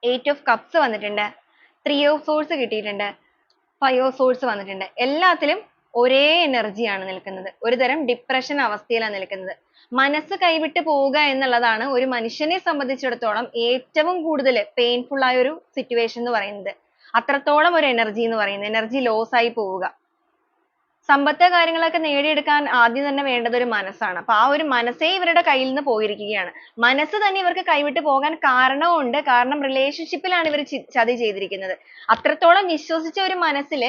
8 of cups വന്നിട്ടുണ്ട്, 3 of swords കിട്ടിയിട്ടുണ്ട്, 5 of swords വന്നിട്ടുണ്ട്. എല്ലാത്തിലും ഒരേ എനർജി ആണ് നിൽക്കുന്നത്. ഒരു തരം ഡിപ്രഷൻ അവസ്ഥയിലാണ് നിൽക്കുന്നത്. മനസ്സ് കൈവിട്ട് പോവുക എന്നുള്ളതാണ് ഒരു മനുഷ്യനെ സംബന്ധിച്ചിടത്തോളം ഏറ്റവും കൂടുതൽ പെയിൻഫുൾ ആയ ഒരു സിറ്റുവേഷൻ എന്ന് പറയുന്നത്. അത്രത്തോളം ഒരു എനർജി എന്ന് പറയുന്നത്, എനർജി ലോസ് ആയി പോവുക. സമ്പത്ത് കാര്യങ്ങളൊക്കെ നേടിയെടുക്കാൻ ആദ്യം തന്നെ വേണ്ടത് ഒരു മനസ്സാണ്. അപ്പൊ ആ ഒരു മനസ്സേ ഇവരുടെ കയ്യിൽ നിന്ന് പോയിരിക്കുകയാണ്. മനസ്സ് തന്നെ ഇവർക്ക് കൈവിട്ട് പോകാൻ കാരണവുമുണ്ട്. കാരണം റിലേഷൻഷിപ്പിലാണ് ഇവർ ചതി ചെയ്തിരിക്കുന്നത്. അത്രത്തോളം വിശ്വസിച്ച ഒരു മനസ്സിൽ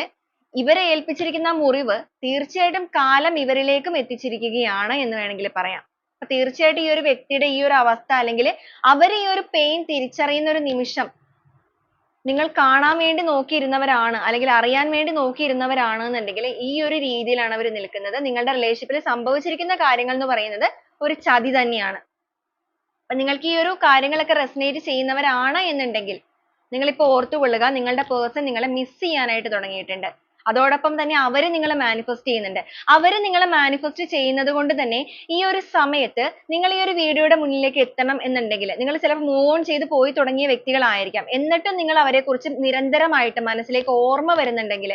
ഇവരെ ഏൽപ്പിച്ചിരിക്കുന്ന മുറിവ് തീർച്ചയായിട്ടും കാലം ഇവരിലേക്കും എത്തിച്ചിരിക്കുകയാണ് എന്ന് വേണമെങ്കിൽ പറയാം. അപ്പൊ തീർച്ചയായിട്ടും ഈ ഒരു വ്യക്തിയുടെ ഈ ഒരു അവസ്ഥ അല്ലെങ്കിൽ അവർ ഈ ഒരു പെയിൻ തിരിച്ചറിയുന്ന ഒരു നിമിഷം നിങ്ങൾ കാണാൻ വേണ്ടി നോക്കിയിരുന്നവരാണ് അല്ലെങ്കിൽ അറിയാൻ വേണ്ടി നോക്കിയിരുന്നവരാണ് എന്നുണ്ടെങ്കിൽ ഈ ഒരു രീതിയിലാണ് അവർ നിൽക്കുന്നത്. നിങ്ങളുടെ റിലേഷൻഷിപ്പിൽ സംഭവിച്ചിരിക്കുന്ന കാര്യങ്ങൾ എന്ന് പറയുന്നത് ഒരു ചതി തന്നെയാണ്. അപ്പൊ നിങ്ങൾക്ക് ഈ ഒരു കാര്യങ്ങളൊക്കെ റെസനേറ്റ് ചെയ്യുന്നവരാണ് എന്നുണ്ടെങ്കിൽ നിങ്ങൾ ഇപ്പോൾ ഓർത്തുകൊള്ളുക, നിങ്ങളുടെ പേഴ്സൺ നിങ്ങളെ മിസ് ചെയ്യാനായിട്ട് തുടങ്ങിയിട്ടുണ്ട്. അതോടൊപ്പം തന്നെ അവർ നിങ്ങളെ മാനിഫെസ്റ്റ് ചെയ്യുന്നുണ്ട്. അവർ നിങ്ങളെ മാനിഫെസ്റ്റ് ചെയ്യുന്നത് കൊണ്ട് തന്നെ ഈ ഒരു സമയത്ത് നിങ്ങൾ ഈ ഒരു വീഡിയോയുടെ മുന്നിലേക്ക് എത്തണം എന്നുണ്ടെങ്കിൽ നിങ്ങൾ ചിലപ്പോൾ മൂവ് ഓൺ ചെയ്ത് പോയി തുടങ്ങിയ വ്യക്തികളായിരിക്കാം. എന്നിട്ടും നിങ്ങൾ അവരെക്കുറിച്ച് നിരന്തരമായിട്ട് മനസ്സിലേക്ക് ഓർമ്മ വരുന്നുണ്ടെങ്കിൽ,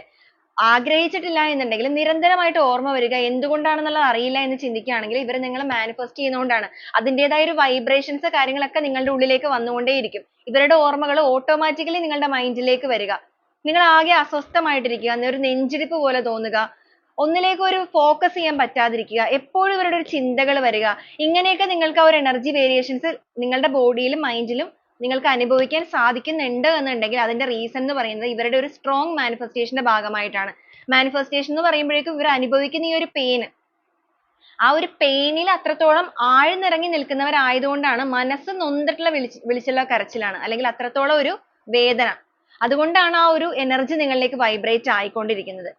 ആഗ്രഹിച്ചിട്ടില്ല എന്നുണ്ടെങ്കിൽ നിരന്തരമായിട്ട് ഓർമ്മ വരിക, എന്തുകൊണ്ടാണെന്നുള്ളത് അറിയില്ല എന്ന് ചിന്തിക്കുകയാണെങ്കിൽ ഇവർ നിങ്ങളെ മാനിഫെസ്റ്റ് ചെയ്യുന്നതുകൊണ്ടാണ്. അതിൻ്റെതായ ഒരു വൈബ്രേഷൻസ് കാര്യങ്ങളൊക്കെ നിങ്ങളുടെ ഉള്ളിലേക്ക് വന്നുകൊണ്ടേയിരിക്കും. ഇവരുടെ ഓർമ്മകൾ ഓട്ടോമാറ്റിക്കലി നിങ്ങളുടെ മൈൻഡിലേക്ക് വരിക. നിങ്ങൾ ആകെ അസ്വസ്ഥമായിട്ടിരിക്കുക, ഒരു നെഞ്ചിടിപ്പ് പോലെ തോന്നുക, ഒന്നിലേക്ക് ഒരു ഫോക്കസ് ചെയ്യാൻ പറ്റാതിരിക്കുക, എപ്പോഴും ഇവരുടെ ഒരു ചിന്തകൾ വരിക. ഇങ്ങനെയൊക്കെ നിങ്ങൾക്ക് ആ ഒരു എനർജി വേരിയേഷൻസ് നിങ്ങളുടെ ബോഡിയിലും മൈൻഡിലും നിങ്ങൾക്ക് അനുഭവിക്കാൻ സാധിക്കുന്നുണ്ട് എന്നുണ്ടെങ്കിൽ അതിന്റെ റീസൺ എന്ന് പറയുന്നത് ഇവരുടെ ഒരു സ്ട്രോങ് മാനിഫെസ്റ്റേഷന്റെ ഭാഗമായിട്ടാണ്. മാനിഫെസ്റ്റേഷൻ എന്ന് പറയുമ്പോഴേക്കും ഇവർ അനുഭവിക്കുന്ന ഈ ഒരു പെയിൻ, ആ ഒരു പെയിനിൽ അത്രത്തോളം ആഴ്ന്നിറങ്ങി നിൽക്കുന്നവരായതുകൊണ്ടാണ് മനസ്സ് നൊന്തിട്ടുള്ള വിളിച്ചുള്ള കരച്ചിലാണ് അല്ലെങ്കിൽ അത്രത്തോളം ഒരു വേദന. അതുകൊണ്ടാണ് ആ ഒരു എനർജി നിങ്ങളിലേക്ക് വൈബ്രേറ്റ് ആയിക്കൊണ്ടിരിക്കുന്നത്.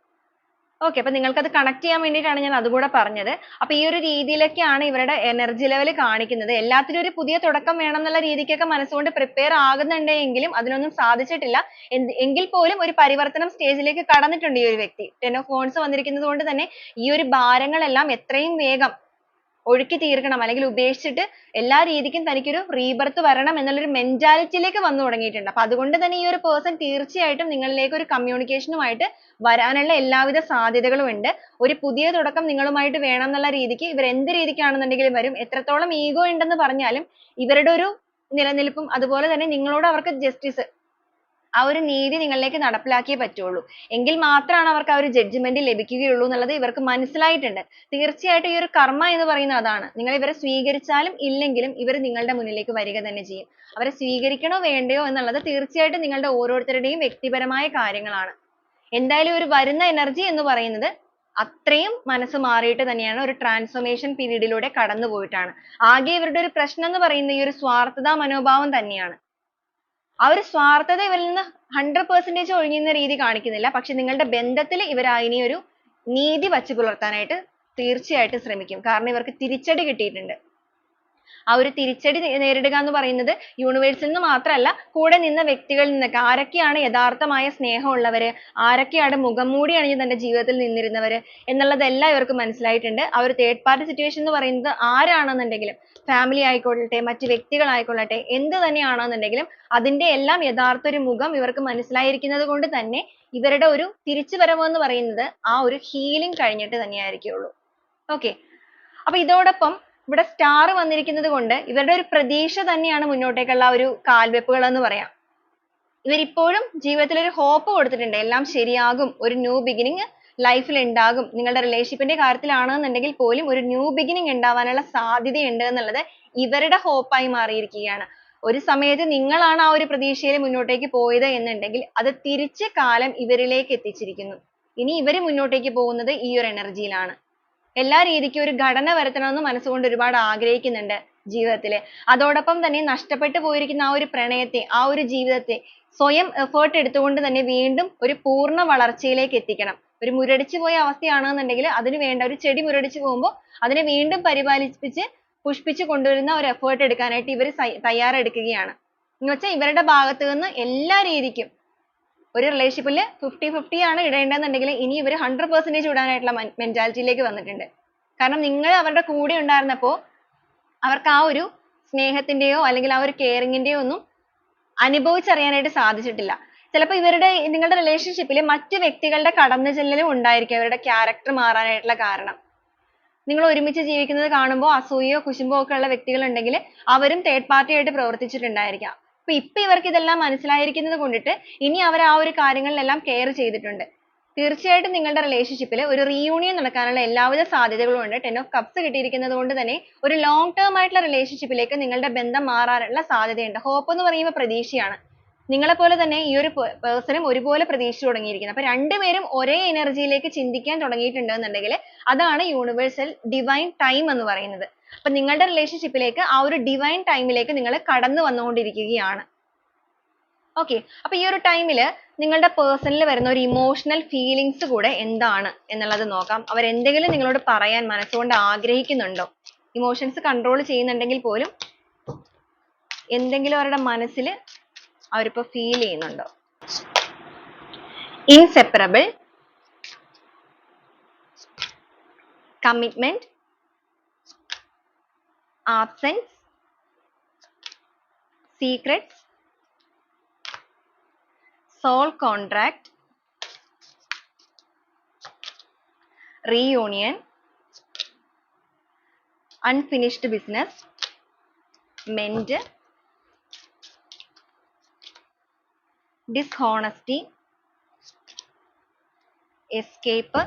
ഓക്കെ, അപ്പൊ നിങ്ങൾക്ക് അത് കണക്ട് ചെയ്യാൻ വേണ്ടിയിട്ടാണ് ഞാൻ അതുകൂടെ പറഞ്ഞത്. അപ്പൊ ഈ ഒരു രീതിയിലൊക്കെയാണ് ഇവരുടെ എനർജി ലെവൽ കാണിക്കുന്നത്. എല്ലാത്തിനും ഒരു പുതിയ തുടക്കം വേണം എന്നുള്ള രീതിക്കൊക്കെ മനസ്സുകൊണ്ട് പ്രിപ്പയർ ആകുന്നുണ്ടെങ്കിലും അതിനൊന്നും സാധിച്ചിട്ടില്ല. എങ്കിൽ പോലും ഒരു പരിവർത്തനം സ്റ്റേജിലേക്ക് കടന്നിട്ടുണ്ട് ഈ ഒരു വ്യക്തി. ടെൻ ഓഫ് wands വന്നിരിക്കുന്നത് കൊണ്ട് തന്നെ ഈ ഒരു ഭാരങ്ങളെല്ലാം എത്രയും വേഗം ഒഴുക്കി തീർക്കണം, അല്ലെങ്കിൽ ഉപേക്ഷിച്ചിട്ട് എല്ലാ രീതിക്കും തനിക്കൊരു റീബർത്ത് വരണം എന്നുള്ളൊരു മെന്റാലിറ്റിയിലേക്ക് വന്നു തുടങ്ങിയിട്ടുണ്ട്. അപ്പൊ അതുകൊണ്ട് തന്നെ ഈ ഒരു പേഴ്സൺ തീർച്ചയായിട്ടും നിങ്ങളിലേക്ക് ഒരു കമ്മ്യൂണിക്കേഷനുമായിട്ട് വരാനുള്ള എല്ലാവിധ സാധ്യതകളും ഉണ്ട്. ഒരു പുതിയ തുടക്കം നിങ്ങളുമായിട്ട് വേണം എന്നുള്ള രീതിക്ക് ഇവർ എന്ത് രീതിക്കാണെന്നുണ്ടെങ്കിലും വരും. എത്രത്തോളം ഈഗോ ഉണ്ടെന്ന് പറഞ്ഞാലും ഇവരുടെ ഒരു നിലനിൽപ്പും അതുപോലെ തന്നെ നിങ്ങളോട് അവർക്ക് ജസ്റ്റിസ്, ആ ഒരു നീതി നിങ്ങളിലേക്ക് നടപ്പിലാക്കിയേ പറ്റുള്ളൂ. എങ്കിൽ മാത്രമാണ് അവർക്ക് ആ ഒരു ജഡ്ജ്മെന്റ് ലഭിക്കുകയുള്ളൂ എന്നുള്ളത് ഇവർക്ക് മനസ്സിലായിട്ടുണ്ട്. തീർച്ചയായിട്ടും ഈ ഒരു കർമ്മ എന്ന് പറയുന്നത് അതാണ്. നിങ്ങൾ ഇവരെ സ്വീകരിച്ചാലും ഇല്ലെങ്കിലും ഇവർ നിങ്ങളുടെ മുന്നിലേക്ക് വരിക തന്നെ ചെയ്യും. അവരെ സ്വീകരിക്കണോ വേണ്ടയോ എന്നുള്ളത് തീർച്ചയായിട്ടും നിങ്ങളുടെ ഓരോരുത്തരുടെയും വ്യക്തിപരമായ കാര്യങ്ങളാണ്. എന്തായാലും ഒരു വരുന്ന എനർജി എന്ന് പറയുന്നത് അത്രയും മനസ്സ് മാറിയിട്ട് തന്നെയാണ്, ഒരു ട്രാൻസ്ഫോർമേഷൻ പീരീഡിലൂടെ കടന്നു പോയിട്ടാണ്. ആകെ ഇവരുടെ ഒരു പ്രശ്നം എന്ന് പറയുന്നത് ഈ ഒരു സ്വാർത്ഥതാ മനോഭാവം തന്നെയാണ്. ആ ഒരു സ്വാർത്ഥത ഇവരിൽ നിന്ന് 100% ഒഴിയുന്ന രീതി കാണിക്കുന്നില്ല. പക്ഷെ നിങ്ങളുടെ ബന്ധത്തിൽ ഇവർ അതിനെ ഒരു നീതി വച്ച് പുലർത്താനായിട്ട് തീർച്ചയായിട്ടും ശ്രമിക്കും. കാരണം ഇവർക്ക് തിരിച്ചടി കിട്ടിയിട്ടുണ്ട്. ആ ഒരു തിരിച്ചടി നേരിടുക എന്ന് പറയുന്നത് യൂണിവേഴ്സിൽ നിന്ന് മാത്രമല്ല, കൂടെ നിന്ന വ്യക്തികളിൽ നിന്നൊക്കെ. ആരൊക്കെയാണ് യഥാർത്ഥമായ സ്നേഹമുള്ളവര്, ആരൊക്കെയാണ് മുഖം മൂടി അണിഞ്ഞ് തന്റെ ജീവിതത്തിൽ നിന്നിരുന്നവര് എന്നുള്ളതെല്ലാം ഇവർക്ക് മനസ്സിലായിട്ടുണ്ട്. ആ ഒരു തേർഡ് പാർട്ടി സിറ്റുവേഷൻ എന്ന് പറയുന്നത് ആരാണെന്നുണ്ടെങ്കിലും, ഫാമിലി ആയിക്കൊള്ളട്ടെ, മറ്റ് വ്യക്തികളായിക്കൊള്ളട്ടെ, എന്ത് തന്നെയാണെന്നുണ്ടെങ്കിലും അതിന്റെ എല്ലാം യഥാർത്ഥ ഒരു മുഖം ഇവർക്ക് മനസ്സിലായിരിക്കുന്നത് കൊണ്ട് തന്നെ ഇവരുടെ ഒരു തിരിച്ചുവരവ് എന്ന് പറയുന്നത് ആ ഒരു ഹീലിംഗ് കഴിഞ്ഞിട്ട് തന്നെയായിരിക്കുള്ളൂ. ഓക്കെ, അപ്പൊ ഇതോടൊപ്പം ഇവിടെ സ്റ്റാർ വന്നിരിക്കുന്നത് കൊണ്ട് ഇവരുടെ ഒരു പ്രതീക്ഷ തന്നെയാണ് മുന്നോട്ടേക്കുള്ള ഒരു കാൽവെപ്പുകൾ എന്ന് പറയാം. ഇവരിപ്പോഴും ജീവിതത്തിൽ ഒരു ഹോപ്പ് കൊടുത്തിട്ടുണ്ട്. എല്ലാം ശരിയാകും, ഒരു ന്യൂ ബിഗിനിങ് ലൈഫിൽ ഉണ്ടാകും. നിങ്ങളുടെ റിലേഷൻഷിപ്പിന്റെ കാര്യത്തിലാണെന്നുണ്ടെങ്കിൽ പോലും ഒരു ന്യൂ ബിഗിനിങ് ഉണ്ടാവാനുള്ള സാധ്യതയുണ്ട് എന്നുള്ളത് ഇവരുടെ ഹോപ്പായി മാറിയിരിക്കുകയാണ്. ഒരു സമയത്ത് നിങ്ങളാണ് ആ ഒരു പ്രതീക്ഷയിൽ മുന്നോട്ടേക്ക് പോയത് എന്നുണ്ടെങ്കിൽ അത് തിരിച്ച് കാലം ഇവരിലേക്ക് എത്തിച്ചിരിക്കുന്നു. ഇനി ഇവര് മുന്നോട്ടേക്ക് പോകുന്നത് ഈ ഒരു എനർജിയിലാണ്. എല്ലാ രീതിക്കും ഒരു ഘടന വരുത്തണമെന്ന് മനസ്സുകൊണ്ട് ഒരുപാട് ആഗ്രഹിക്കുന്നുണ്ട് ജീവിതത്തിൽ. അതോടൊപ്പം തന്നെ നഷ്ടപ്പെട്ടു പോയിരിക്കുന്ന ആ ഒരു പ്രണയത്തെ, ആ ഒരു ജീവിതത്തെ സ്വയം എഫേർട്ട് എടുത്തുകൊണ്ട് തന്നെ വീണ്ടും ഒരു പൂർണ്ണ വളർച്ചയിലേക്ക് എത്തിക്കണം. ഒരു മുരടിച്ചു പോയ അവസ്ഥയാണെന്നുണ്ടെങ്കിൽ അതിന് വേണ്ട, ഒരു ചെടി മുരടിച്ചു പോകുമ്പോൾ അതിനെ വീണ്ടും പരിപാലിപ്പിച്ച് പുഷ്പിച്ച് കൊണ്ടുവരുന്ന ഒരു എഫേർട്ട് എടുക്കാനായിട്ട് ഇവർ തയ്യാറെടുക്കുകയാണ്. എന്ന് വെച്ചാൽ ഇവരുടെ ഭാഗത്ത് നിന്ന് എല്ലാ രീതിക്കും ഒരു റിലേഷൻഷിപ്പിൽ 50-50 ആണ് ഇടേണ്ടതെന്നുണ്ടെങ്കിൽ ഇനി ഇവർ 100% ഇടാനായിട്ടുള്ള മെന്റാലിറ്റിയിലേക്ക് വന്നിട്ടുണ്ട്. കാരണം നിങ്ങൾ അവരുടെ കൂടെ ഉണ്ടായിരുന്നപ്പോൾ അവർക്ക് ആ ഒരു സ്നേഹത്തിന്റെയോ അല്ലെങ്കിൽ ആ ഒരു കെയറിങ്ങിന്റെയോ ഒന്നും അനുഭവിച്ചറിയാനായിട്ട് സാധിച്ചിട്ടില്ല. ചിലപ്പോൾ നിങ്ങളുടെ റിലേഷൻഷിപ്പിൽ മറ്റു വ്യക്തികളുടെ കടന്നുചെല്ലലും ഉണ്ടായിരിക്കും അവരുടെ ക്യാരക്ടർ മാറാനായിട്ടുള്ള കാരണം. നിങ്ങൾ ഒരുമിച്ച് ജീവിക്കുന്നത് കാണുമ്പോൾ അസൂയയോ കുശുമ്പോ ഒക്കെ ഉള്ള വ്യക്തികൾ ഉണ്ടെങ്കിൽ അവരും തേർഡ് പാർട്ടി ആയിട്ട് പ്രവർത്തിച്ചിട്ടുണ്ടായിരിക്കാം. ഇപ്പൊ ഇവർക്ക് ഇതെല്ലാം മനസ്സിലായിരിക്കുന്നത് കൊണ്ടിട്ട് ഇനി അവർ ആ ഒരു കാര്യങ്ങളിലെല്ലാം കെയർ ചെയ്തിട്ടുണ്ട്. തീർച്ചയായിട്ടും നിങ്ങളുടെ റിലേഷൻഷിപ്പിൽ ഒരു റീയൂണിയൻ നടക്കാനുള്ള എല്ലാവിധ സാധ്യതകളും ഉണ്ട്. 10 ഓഫ് കപ്സ് കിട്ടിയിരിക്കുന്നത് കൊണ്ട് തന്നെ ഒരു ലോങ് ടേം ആയിട്ടുള്ള റിലേഷൻഷിപ്പിലേക്ക് നിങ്ങളുടെ ബന്ധം മാറാനുള്ള സാധ്യതയുണ്ട്. ഹോപ്പ് എന്ന് പറയുമ്പോൾ പ്രതീക്ഷയാണ്. നിങ്ങളെ പോലെ തന്നെ ഈ ഒരു പേഴ്സണും ഒരുപോലെ പ്രതീക്ഷിച്ചു തുടങ്ങിയിരിക്കുന്നത്. അപ്പൊ രണ്ടുപേരും ഒരേ എനർജിയിലേക്ക് ചിന്തിക്കാൻ തുടങ്ങിയിട്ടുണ്ട് എന്നുണ്ടെങ്കിൽ അതാണ് യൂണിവേഴ്സൽ ഡിവൈൻ ടൈം എന്ന് പറയുന്നത്. അപ്പൊ നിങ്ങളുടെ റിലേഷൻഷിപ്പിലേക്ക് ആ ഒരു ഡിവൈൻ ടൈമിലേക്ക് നിങ്ങൾ കടന്നു വന്നുകൊണ്ടിരിക്കുകയാണ്. ഓക്കെ, അപ്പൊ ഈ ഒരു ടൈമിൽ നിങ്ങളുടെ പേഴ്സണിൽ വരുന്ന ഒരു ഇമോഷണൽ ഫീലിങ്സ് കൂടെ എന്താണ് എന്നുള്ളത് നോക്കാം. അവർ എന്തെങ്കിലും നിങ്ങളോട് പറയാൻ മനസ്സുകൊണ്ട് ആഗ്രഹിക്കുന്നുണ്ടോ? ഇമോഷൻസ് കൺട്രോൾ ചെയ്യുന്നുണ്ടെങ്കിൽ പോലും എന്തെങ്കിലും അവരുടെ മനസ്സിൽ അവരിപ്പോ ഫീൽ ചെയ്യുന്നുണ്ടോ? Inseparable, commitment, absence, secrets, soul contract, reunion, unfinished business, mend, dishonesty, escape.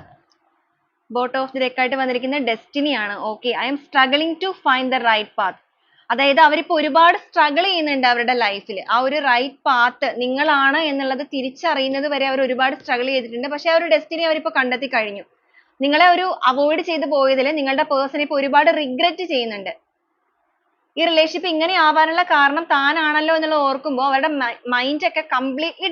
Bottom of the deck ആയിട്ട് വന്നിരിക്കുന്ന ഡെസ്റ്റിനി ആണ്. Okay, I'm struggling to find the right path. അതായത് അവരിപ്പോ ഒരുപാട് സ്ട്രഗിൾ ചെയ്യുന്നുണ്ട് അവരുടെ ലൈഫിൽ. ആ ഒരു റൈറ്റ് പാത്ത് നിങ്ങളാണ് എന്നുള്ളത് തിരിച്ചറിയുന്നത് വരെ അവർ ഒരുപാട് സ്ട്രഗിൾ ചെയ്തിട്ടുണ്ട്. പക്ഷെ ആ ഒരു ഡെസ്റ്റിനി അവരിപ്പോ കണ്ടെത്തി കഴിഞ്ഞു. നിങ്ങളെ ഒരു അവോയ്ഡ് ചെയ്ത് പോയതിൽ നിങ്ങളുടെ പേഴ്സൺ ഇപ്പോൾ ഒരുപാട് റിഗ്രറ്റ് ചെയ്യുന്നുണ്ട്. ഈ റിലേഷൻഷിപ്പ് ഇങ്ങനെ ആവാനുള്ള കാരണം താനാണല്ലോ എന്നുള്ളത് ഓർക്കുമ്പോൾ അവരുടെ മൈൻഡ് ഒക്കെ കംപ്ലീറ്റ്ലി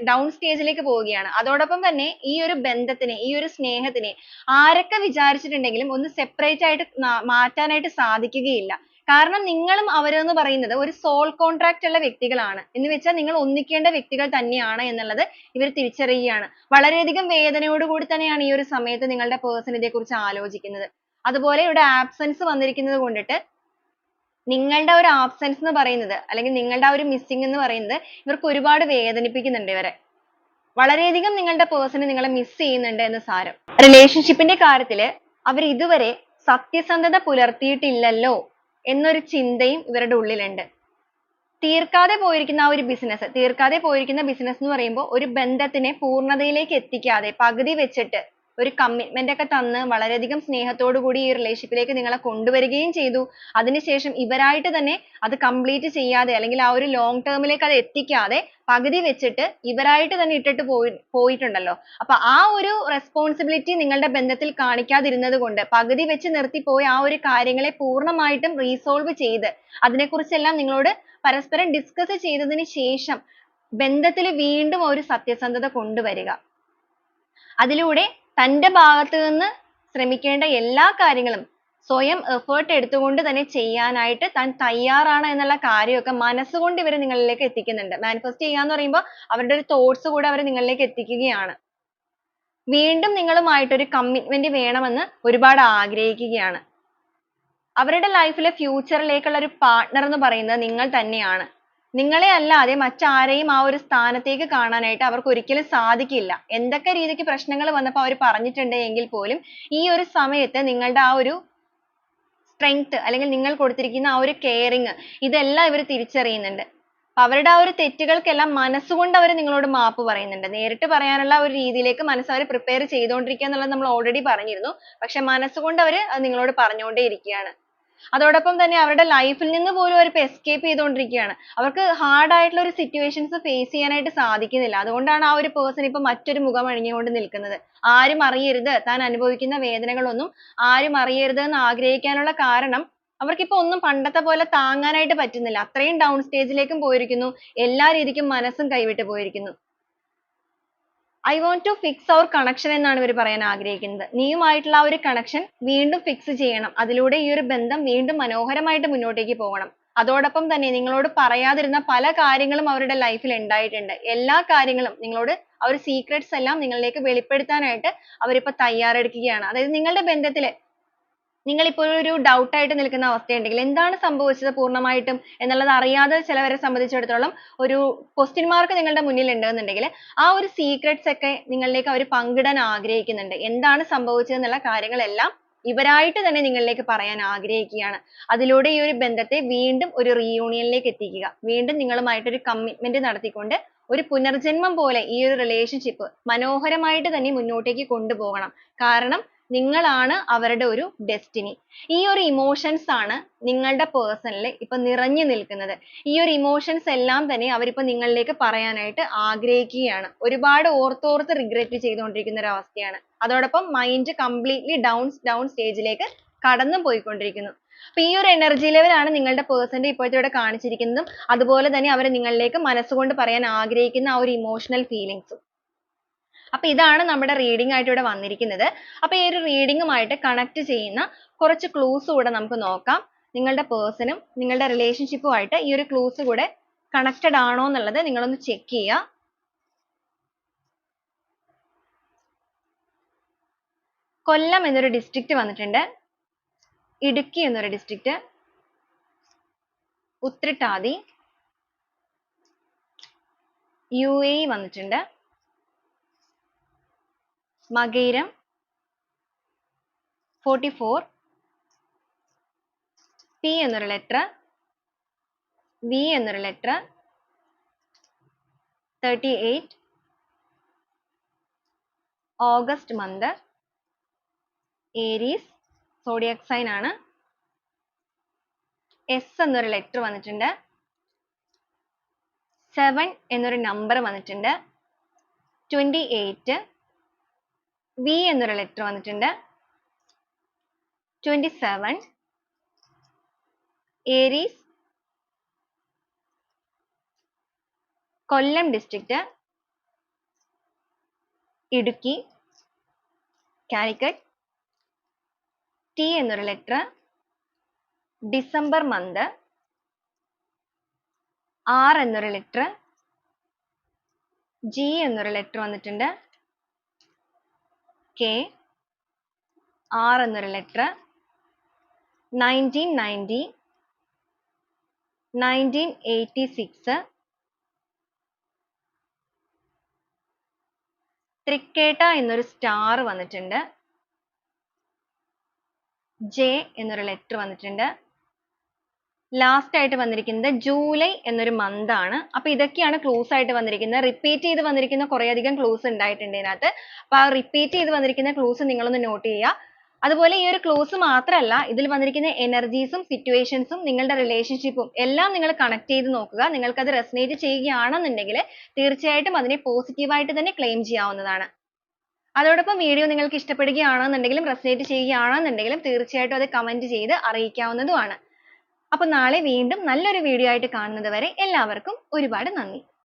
ഡൗൺ സ്റ്റേജിലേക്ക് പോവുകയാണ്. അതോടൊപ്പം തന്നെ ഈ ഒരു ബന്ധത്തിനെ, ഈ ഒരു സ്നേഹത്തിനെ ആരൊക്കെ വിചാരിച്ചിട്ടുണ്ടെങ്കിലും ഒന്ന് സെപ്പറേറ്റ് ആയിട്ട് മാറ്റാനായിട്ട് സാധിക്കുകയില്ല. കാരണം നിങ്ങളും അവരും എന്ന് പറയുന്നത് ഒരു സോൾ കോൺട്രാക്ട് ഉള്ള വ്യക്തികളാണ്. എന്ന് വെച്ചാൽ നിങ്ങൾ ഒന്നിക്കേണ്ട വ്യക്തികൾ തന്നെയാണ് എന്നുള്ളത് ഇവർ തിരിച്ചറിയുകയാണ്. വളരെയധികം വേദനയോട് കൂടി തന്നെയാണ് ഈ ഒരു സമയത്ത് നിങ്ങളുടെ person ഇതേക്കുറിച്ച് ആലോചിക്കുന്നത്. അതുപോലെ ഇവിടെ ആബ്സെൻസ് വന്നിരിക്കുന്നത് കൊണ്ടിട്ട് നിങ്ങളുടെ ഒരു ആബ്സെൻസ് എന്ന് പറയുന്നത് അല്ലെങ്കിൽ നിങ്ങളുടെ ആ ഒരു മിസ്സിംഗ് എന്ന് പറയുന്നത് ഇവർക്ക് ഒരുപാട് വേദനിപ്പിക്കുന്നുണ്ട് ഇവരെ. വളരെയധികം നിങ്ങളുടെ person നിങ്ങളെ മിസ് ചെയ്യുന്നുണ്ട് എന്ന് സാരം. റിലേഷൻഷിപ്പിന്റെ കാര്യത്തിൽ അവർ ഇതുവരെ സത്യസന്ധത പുലർത്തിയിട്ടില്ലല്ലോ എന്നൊരു ചിന്തയും ഇവരുടെ ഉള്ളിലുണ്ട്. തീർക്കാതെ പോയിരിക്കുന്ന ആ ഒരു ബിസിനസ്, തീർക്കാതെ പോയിരിക്കുന്ന ബിസിനസ് എന്ന് പറയുമ്പോൾ ഒരു ബന്ധത്തിനെ പൂർണ്ണതയിലേക്ക് എത്തിക്കാതെ പകുതി വെച്ചിട്ട് ഒരു കമ്മിറ്റ്മെന്റ് ഒക്കെ തന്ന് വളരെയധികം സ്നേഹത്തോടു കൂടി ഈ റിലേഷൻഷിപ്പിലേക്ക് നിങ്ങളെ കൊണ്ടുവരികയും ചെയ്തു. അതിനുശേഷം ഇവരായിട്ട് തന്നെ അത് കംപ്ലീറ്റ് ചെയ്യാതെ അല്ലെങ്കിൽ ആ ഒരു ലോങ് ടേമിലേക്ക് അത് എത്തിക്കാതെ പകുതി വെച്ചിട്ട് ഇവരായിട്ട് തന്നെ ഇട്ടിട്ട് പോയിട്ടുണ്ടല്ലോ. അപ്പൊ ആ ഒരു റെസ്പോൺസിബിലിറ്റി നിങ്ങളുടെ ബന്ധത്തിൽ കാണിക്കാതിരുന്നത് കൊണ്ട് പകുതി വെച്ച് നിർത്തിപ്പോയ ആ ഒരു കാര്യങ്ങളെ പൂർണ്ണമായിട്ടും റീസോൾവ് ചെയ്ത് അതിനെക്കുറിച്ചെല്ലാം നിങ്ങളോട് പരസ്പരം ഡിസ്കസ് ചെയ്തതിന് ശേഷം ബന്ധത്തിൽ വീണ്ടും ഒരു സത്യസന്ധത കൊണ്ടുവരിക. അതിലൂടെ തന്റെ ഭാഗത്ത് നിന്ന് ശ്രമിക്കേണ്ട എല്ലാ കാര്യങ്ങളും സ്വയം എഫേർട്ട് എടുത്തുകൊണ്ട് തന്നെ ചെയ്യാനായിട്ട് താൻ തയ്യാറാണ് എന്നുള്ള കാര്യമൊക്കെ മനസ്സുകൊണ്ട് ഇവർ നിങ്ങളിലേക്ക് എത്തിക്കുന്നുണ്ട്. മാനിഫെസ്റ്റ് ചെയ്യാന്ന് പറയുമ്പോൾ അവരുടെ ഒരു തോട്ട്സ് കൂടെ അവർ നിങ്ങളിലേക്ക് എത്തിക്കുകയാണ്. വീണ്ടും നിങ്ങളുമായിട്ട് ഒരു കമ്മിറ്റ്മെന്റ് വേണമെന്ന് ഒരുപാട് ആഗ്രഹിക്കുകയാണ്. അവരുടെ ലൈഫിലെ ഫ്യൂച്ചറിലേക്കുള്ള ഒരു പാർട്ട്ണർ എന്ന് പറയുന്നത് നിങ്ങൾ തന്നെയാണ്. നിങ്ങളെ അല്ലാതെ മറ്റാരെയും ആ ഒരു സ്ഥാനത്തേക്ക് കാണാനായിട്ട് അവർക്ക് ഒരിക്കലും സാധിക്കില്ല. എന്തൊക്കെ രീതിക്ക് പ്രശ്നങ്ങൾ വന്നപ്പോൾ അവർ പറഞ്ഞിട്ടുണ്ട് എങ്കിൽ പോലും ഈ ഒരു സമയത്ത് നിങ്ങളുടെ ആ ഒരു സ്ട്രെങ്ത് അല്ലെങ്കിൽ നിങ്ങൾ കൊടുത്തിരിക്കുന്ന ആ ഒരു കെയറിങ് ഇതെല്ലാം ഇവർ തിരിച്ചറിയുന്നുണ്ട്. അവരുടെ ആ ഒരു തെറ്റുകൾക്കെല്ലാം മനസ്സുകൊണ്ട് അവർ നിങ്ങളോട് മാപ്പ് പറയുന്നുണ്ട്. നേരിട്ട് പറയാനുള്ള ഒരു രീതിയിലേക്ക് മനസ്സ് അവർ പ്രിപ്പയർ ചെയ്തുകൊണ്ടിരിക്കുക എന്നുള്ളത് നമ്മൾ ഓൾറെഡി പറഞ്ഞിരുന്നു. പക്ഷെ മനസ്സുകൊണ്ട് അവർ അത് നിങ്ങളോട് പറഞ്ഞുകൊണ്ടേ ഇരിക്കുകയാണ്. അതോടൊപ്പം തന്നെ അവരുടെ ലൈഫിൽ നിന്ന് പോലും അവർ എസ്കേപ്പ് ചെയ്തുകൊണ്ടിരിക്കുകയാണ്. അവർക്ക് ഹാർഡ് ആയിട്ടുള്ള ഒരു സിറ്റുവേഷൻസ് ഫേസ് ചെയ്യാനായിട്ട് സാധിക്കുന്നില്ല. അതുകൊണ്ടാണ് ആ ഒരു പേഴ്സൺ ഇപ്പൊ മറ്റൊരു മുഖം അണിഞ്ഞുകൊണ്ട് നിൽക്കുന്നത്. ആരും അറിയരുത്, താൻ അനുഭവിക്കുന്ന വേദനകളൊന്നും ആരും അറിയരുത് എന്ന് ആഗ്രഹിക്കാനുള്ള കാരണം അവർക്കിപ്പോ ഒന്നും പണ്ടത്തെ പോലെ താങ്ങാനായിട്ട് പറ്റുന്നില്ല. അത്രയും ഡൗൺ സ്റ്റേജിലേക്കും പോയിരിക്കുന്നു. എല്ലാ രീതിക്കും മനസ്സും കൈവിട്ട് പോയിരിക്കുന്നു. I want to fix our connection എന്നാണ് ഇവർ പറയാൻ ആഗ്രഹിക്കുന്നത്. നീയുമായിട്ടുള്ള ആ ഒരു കണക്ഷൻ വീണ്ടും ഫിക്സ് ചെയ്യണം. അതിലൂടെ ഈ ഒരു ബന്ധം വീണ്ടും മനോഹരമായിട്ട് മുന്നോട്ടേക്ക് പോകണം. അതോടൊപ്പം തന്നെ നിങ്ങളോട് പറയാതിരുന്ന പല കാര്യങ്ങളും അവരുടെ ലൈഫിൽ ഉണ്ടായിട്ടുണ്ട്. എല്ലാ കാര്യങ്ങളും നിങ്ങളോട് ആ ഒരു സീക്രട്സ് എല്ലാം നിങ്ങളിലേക്ക് വെളിപ്പെടുത്താനായിട്ട് അവരിപ്പോ തയ്യാറെടുക്കുകയാണ്. അതായത് നിങ്ങളുടെ ബന്ധത്തിൽ നിങ്ങൾ ഇപ്പോൾ ഒരു doubt ആയിട്ട് നിൽക്കുന്ന അവസ്ഥയുണ്ടെങ്കിൽ എന്താണ് സംഭവിച്ചത് പൂർണ്ണമായിട്ടും എന്നുള്ളത് അറിയാതെ ചിലവരെ സംബന്ധിച്ചിടത്തോളം ഒരു question mark നിങ്ങളുടെ മുന്നിൽ ഉണ്ടെന്നുണ്ടെങ്കിൽ ആ ഒരു secrets ഒക്കെ നിങ്ങളിലേക്ക് അവർ പങ്കിടാൻ ആഗ്രഹിക്കുന്നുണ്ട്. എന്താണ് സംഭവിച്ചത് എന്നുള്ള കാര്യങ്ങളെല്ലാം ഇവരായിട്ട് തന്നെ നിങ്ങളിലേക്ക് പറയാൻ ആഗ്രഹിക്കുകയാണ്. അതിലൂടെ ഈ ഒരു ബന്ധത്തെ വീണ്ടും ഒരു reunion എത്തിക്കുക. വീണ്ടും നിങ്ങളുമായിട്ട് ഒരു commitment നടത്തിക്കൊണ്ട് ഒരു പുനർജന്മം പോലെ ഈ ഒരു relationship മനോഹരമായിട്ട് തന്നെ മുന്നോട്ടേക്ക് കൊണ്ടുപോകണം. കാരണം നിങ്ങളാണ് അവരുടെ ഒരു destiny. ഈ ഒരു emotions ആണ് നിങ്ങളുടെ person ൽ ഇപ്പൊ നിറഞ്ഞു നിൽക്കുന്നത്. ഈ ഒരു emotions എല്ലാം തന്നെ അവരിപ്പോ നിങ്ങളിലേക്ക് പറയാനായിട്ട് ആഗ്രഹിക്കുകയാണ്. ഒരുപാട് ഓർത്തോർത്ത് regret ചെയ്തുകൊണ്ടിരിക്കുന്ന ഒരു അവസ്ഥയാണ്. അതോടൊപ്പം mind completely down stage ലേക്ക് കടന്നു പോയിക്കൊണ്ടിരിക്കുന്നു. അപ്പൊ ഈ ഒരു energy level ആണ് നിങ്ങളുടെ person ന്റെ ഇപ്പോഴത്തെ ഇവിടെ കാണിച്ചിരിക്കുന്നതും അതുപോലെ തന്നെ അവർ നിങ്ങളിലേക്ക് മനസ്സുകൊണ്ട് പറയാൻ ആഗ്രഹിക്കുന്ന ആ ഒരു emotional feelings. അപ്പൊ ഇതാണ് നമ്മുടെ reading ആയിട്ട് ഇവിടെ വന്നിരിക്കുന്നത്. അപ്പൊ ഈ ഒരു reading ഉമായിട്ട് connect ചെയ്യുന്ന കുറച്ച് clues കൂടെ നമുക്ക് നോക്കാം. നിങ്ങളുടെ person ഉം നിങ്ങളുടെ relationship ഉമായിട്ട് ഈ ഒരു clues കൂടെ connected ആണോ എന്നുള്ളത് നിങ്ങളൊന്ന് check ചെയ്യുക. കൊല്ലം എന്നൊരു district വന്നിട്ടുണ്ട്. ഇടുക്കി എന്നൊരു district, ഉത്രട്ടാതി, UAE വന്നിട്ടുണ്ട്. മകയിരം 44, P എന്നൊരു letter, V എന്നൊരു letter, 38, August month, Aries, zodiac sign ആണ്. S എന്നൊരു letter വന്നിട്ടുണ്ട്. 7 എന്നൊരു number വന്നിട്ടുണ്ട്. 28, V എന്നൊരു letter വന്നിട്ടുണ്ട്. 27, ഏരീസ്, കൊല്ലം ഡിസ്ട്രിക്റ്റ്, ഇടുക്കി, കാലിക്കറ്റ്, ടി എന്നൊരു ലെറ്റർ, ഡിസംബർ മന്ത്, ആർ എന്നൊരു ലെറ്റർ, ജി എന്നൊരു ലെറ്റർ വന്നിട്ടുണ്ട്, കെ, ആർ എന്നൊരു ലെറ്റർ, 1990, 1986, തൃക്കേട്ട എന്നൊരു സ്റ്റാർ വന്നിട്ടുണ്ട്, ജെ എന്നൊരു ലെറ്റർ വന്നിട്ടുണ്ട്. ലാസ്റ്റ് ആയിട്ട് വന്നിരിക്കുന്നത് ജൂലൈ എന്നൊരു മന്ത് ആണ്. അപ്പൊ ഇതൊക്കെയാണ് ക്ലൂസ് ആയിട്ട് വന്നിരിക്കുന്നത്. റിപ്പീറ്റ് ചെയ്ത് വന്നിരിക്കുന്ന കുറേയധികം ക്ലൂസ് ഉണ്ടായിട്ടുണ്ട് ഇതിനകത്ത്. അപ്പൊ ആ റിപ്പീറ്റ് ചെയ്ത് വന്നിരിക്കുന്ന ക്ലൂസ് നിങ്ങളൊന്ന് നോട്ട് ചെയ്യുക. അതുപോലെ ഈ ഒരു ക്ലൂസ് മാത്രമല്ല, ഇതിൽ വന്നിരിക്കുന്ന എനർജീസും സിറ്റുവേഷൻസും നിങ്ങളുടെ റിലേഷൻഷിപ്പും എല്ലാം നിങ്ങൾ കണക്ട് ചെയ്ത് നോക്കുക. നിങ്ങൾക്ക് അത് റെസനേറ്റ് ചെയ്യുകയാണെന്നുണ്ടെങ്കിൽ തീർച്ചയായിട്ടും അതിനെ പോസിറ്റീവായിട്ട് തന്നെ ക്ലെയിം ചെയ്യാവുന്നതാണ്. അതോടൊപ്പം വീഡിയോ നിങ്ങൾക്ക് ഇഷ്ടപ്പെടുകയാണെന്നുണ്ടെങ്കിലും റെസനേറ്റ് ചെയ്യുകയാണെന്നുണ്ടെങ്കിലും തീർച്ചയായിട്ടും അത് കമന്റ് ചെയ്ത് അറിയിക്കാവുന്നതുമാണ്. അപ്പോൾ നാളെ വീണ്ടും നല്ലൊരു വീഡിയോ ആയിട്ട് കാണുന്നത് വരെ എല്ലാവർക്കും ഒരുപാട് നന്ദി.